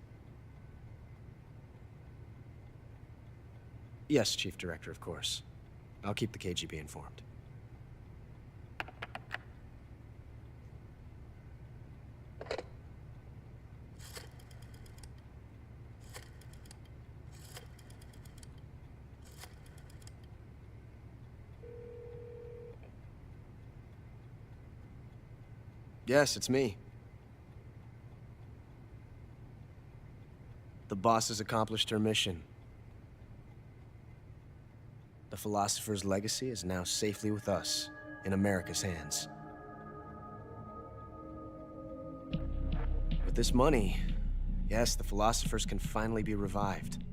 Yes, Chief Director, of course. I'll keep the KGB informed. Yes, it's me. The boss has accomplished her mission. The philosopher's legacy is now safely with us, in America's hands. With this money, yes, the philosophers can finally be revived.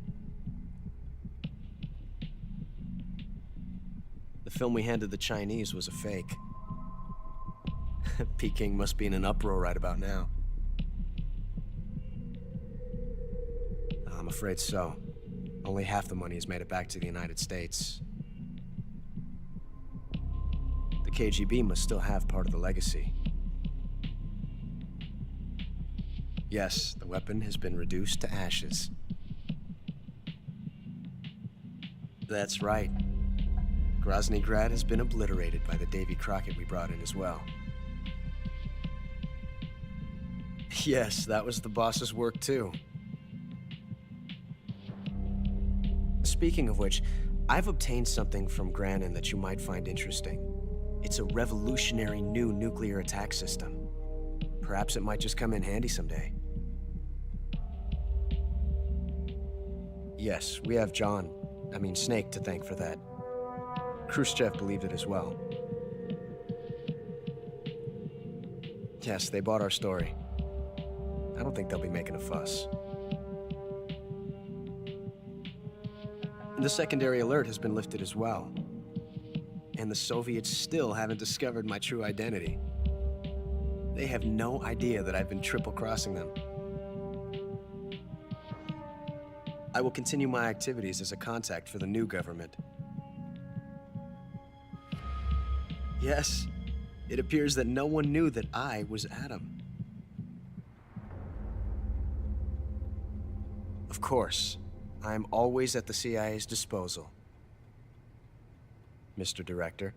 The film we handed the Chinese was a fake. Peking must be in an uproar right about now. I'm afraid so. Only half the money has made it back to the United States. The KGB must still have part of the legacy. Yes, the weapon has been reduced to ashes. That's right. Grozny Grad has been obliterated by the Davy Crockett we brought in as well. Yes, that was the boss's work too. Speaking of which, I've obtained something from Granin that you might find interesting. It's a revolutionary new nuclear attack system. Perhaps it might just come in handy someday. Yes, we have Snake to thank for that. Khrushchev believed it as well. Yes, they bought our story. I don't think they'll be making a fuss. The secondary alert has been lifted as well. And the Soviets still haven't discovered my true identity. They have no idea that I've been triple-crossing them. I will continue my activities as a contact for the new government. Yes, it appears that no one knew that I was Adam. Of course, I am always at the CIA's disposal, Mr. Director.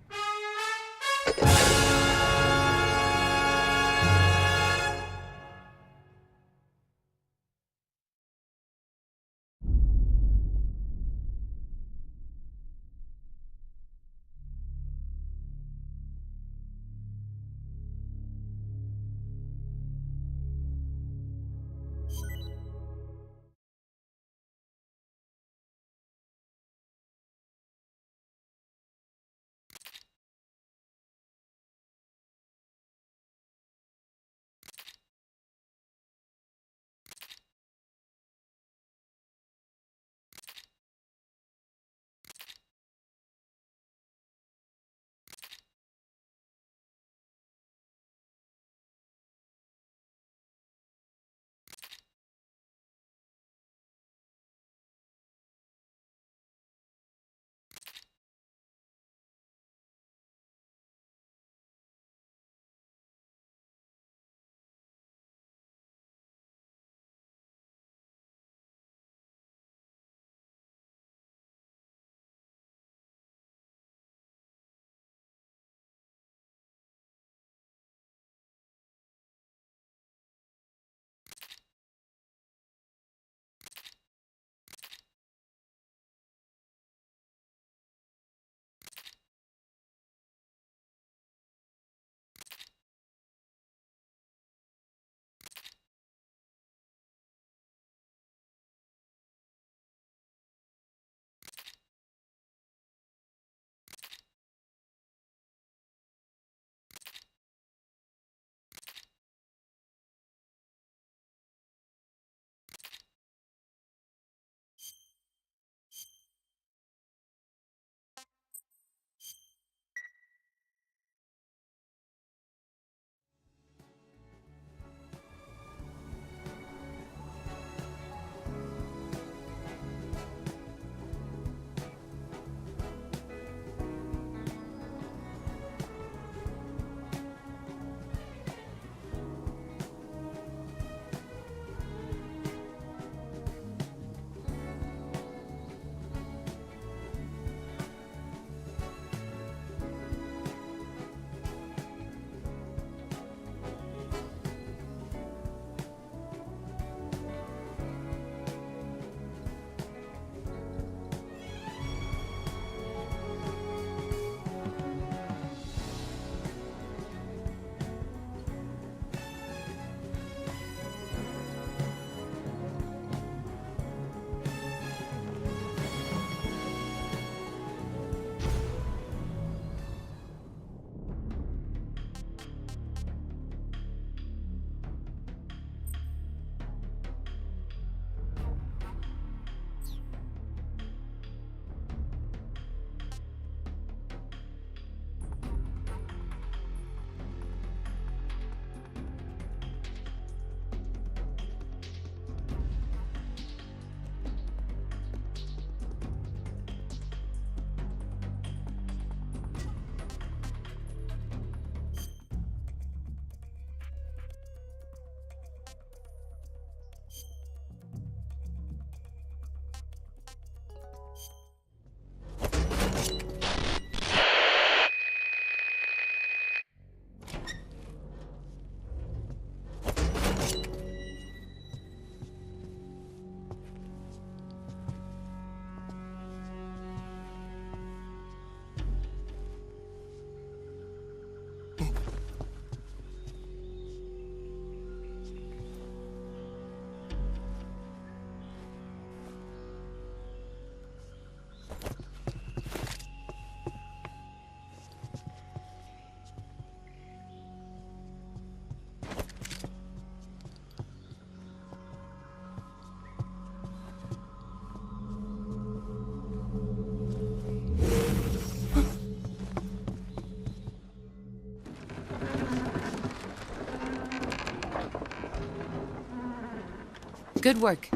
Good work,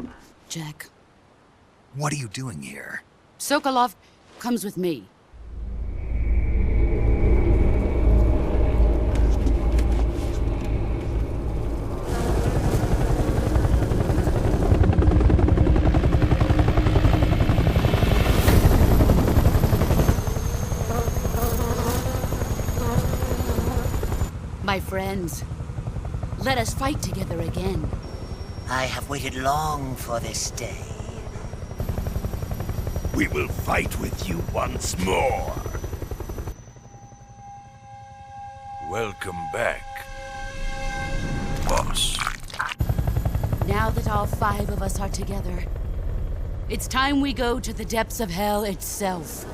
Jack. What are you doing here? Sokolov comes with me. My friends, let us fight together again. I have waited long for this day. We will fight with you once more. Welcome back, boss. Now that all 5 of us are together, it's time we go to the depths of hell itself.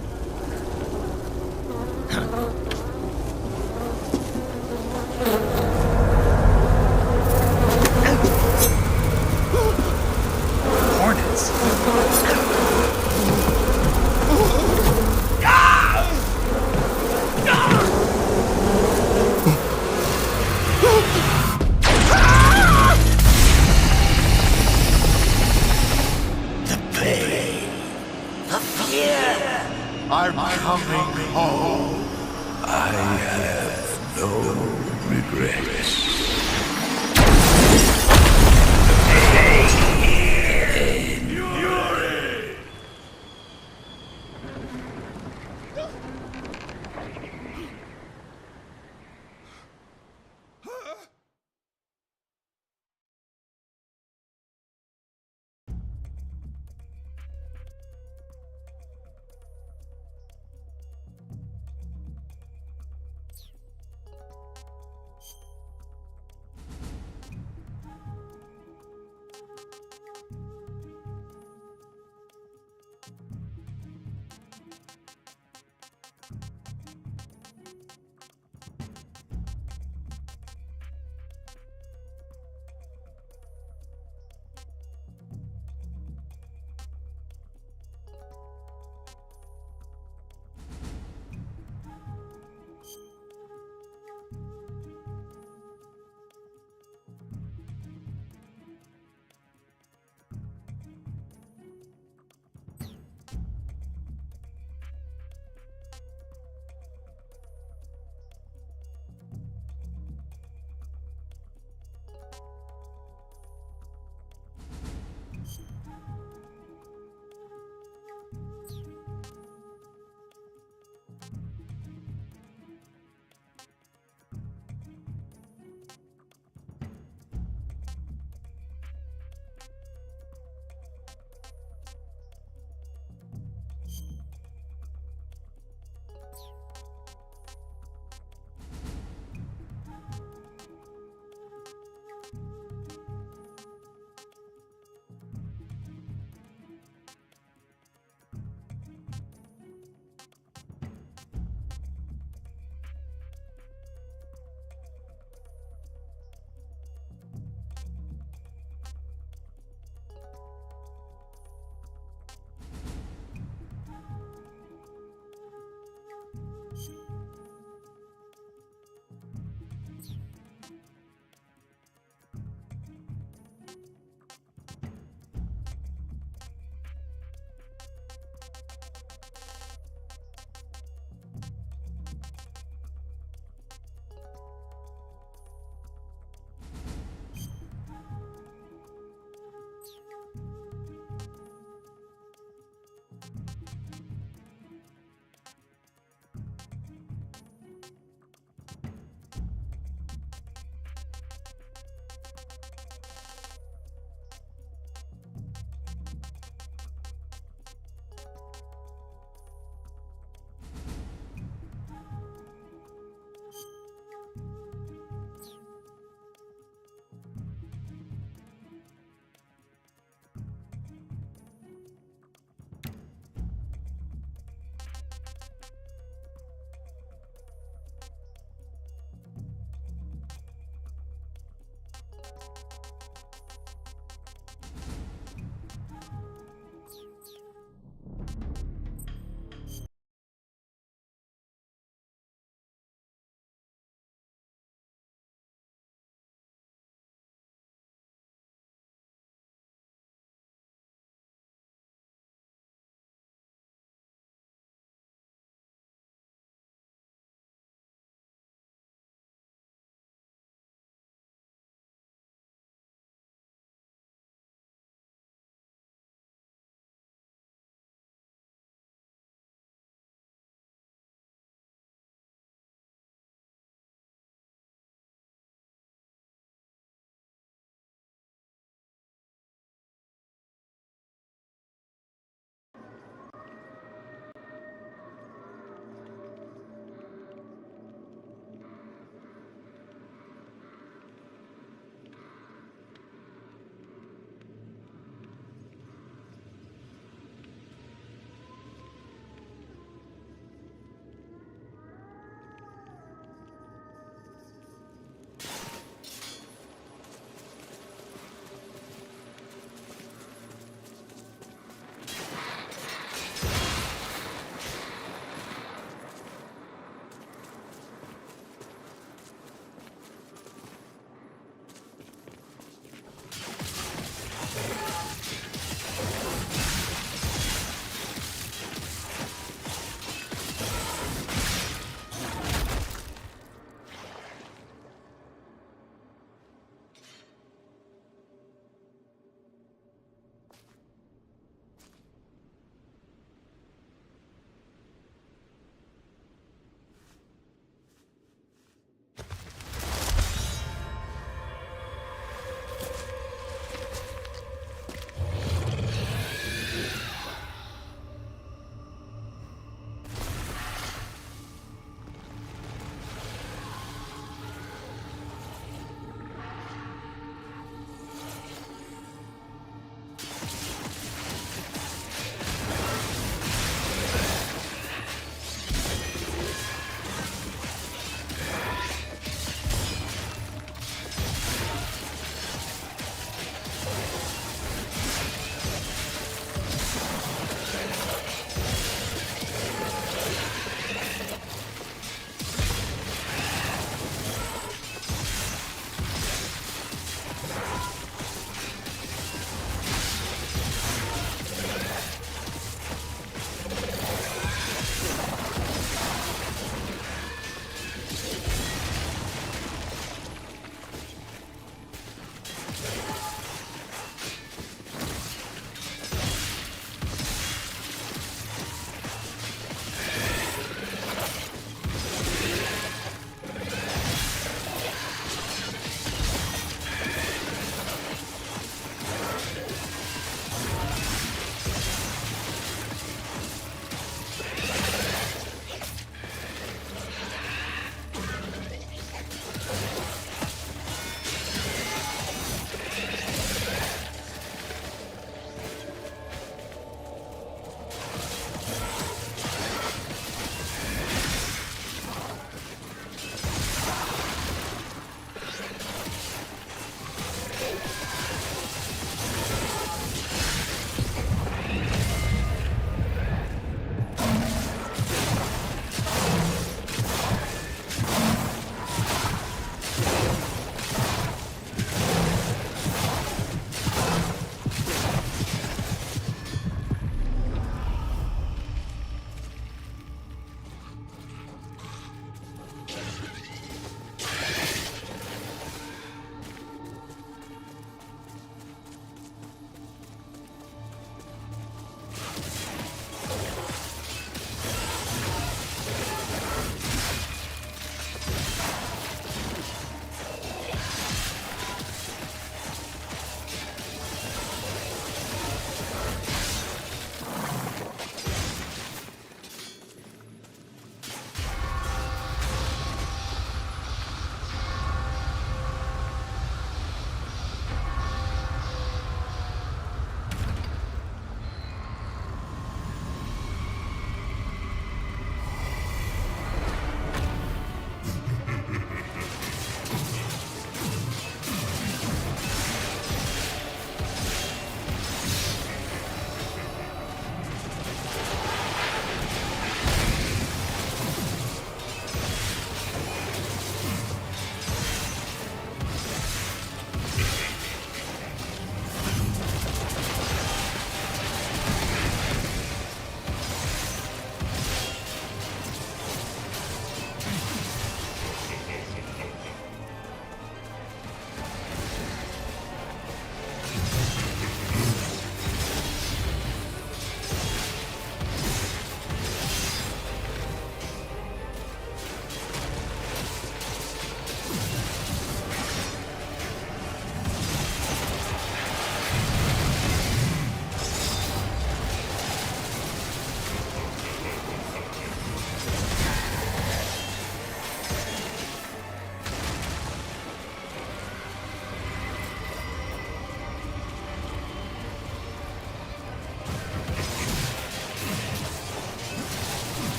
Hornets. The pain, the fear. I'm coming home. I have no regrets.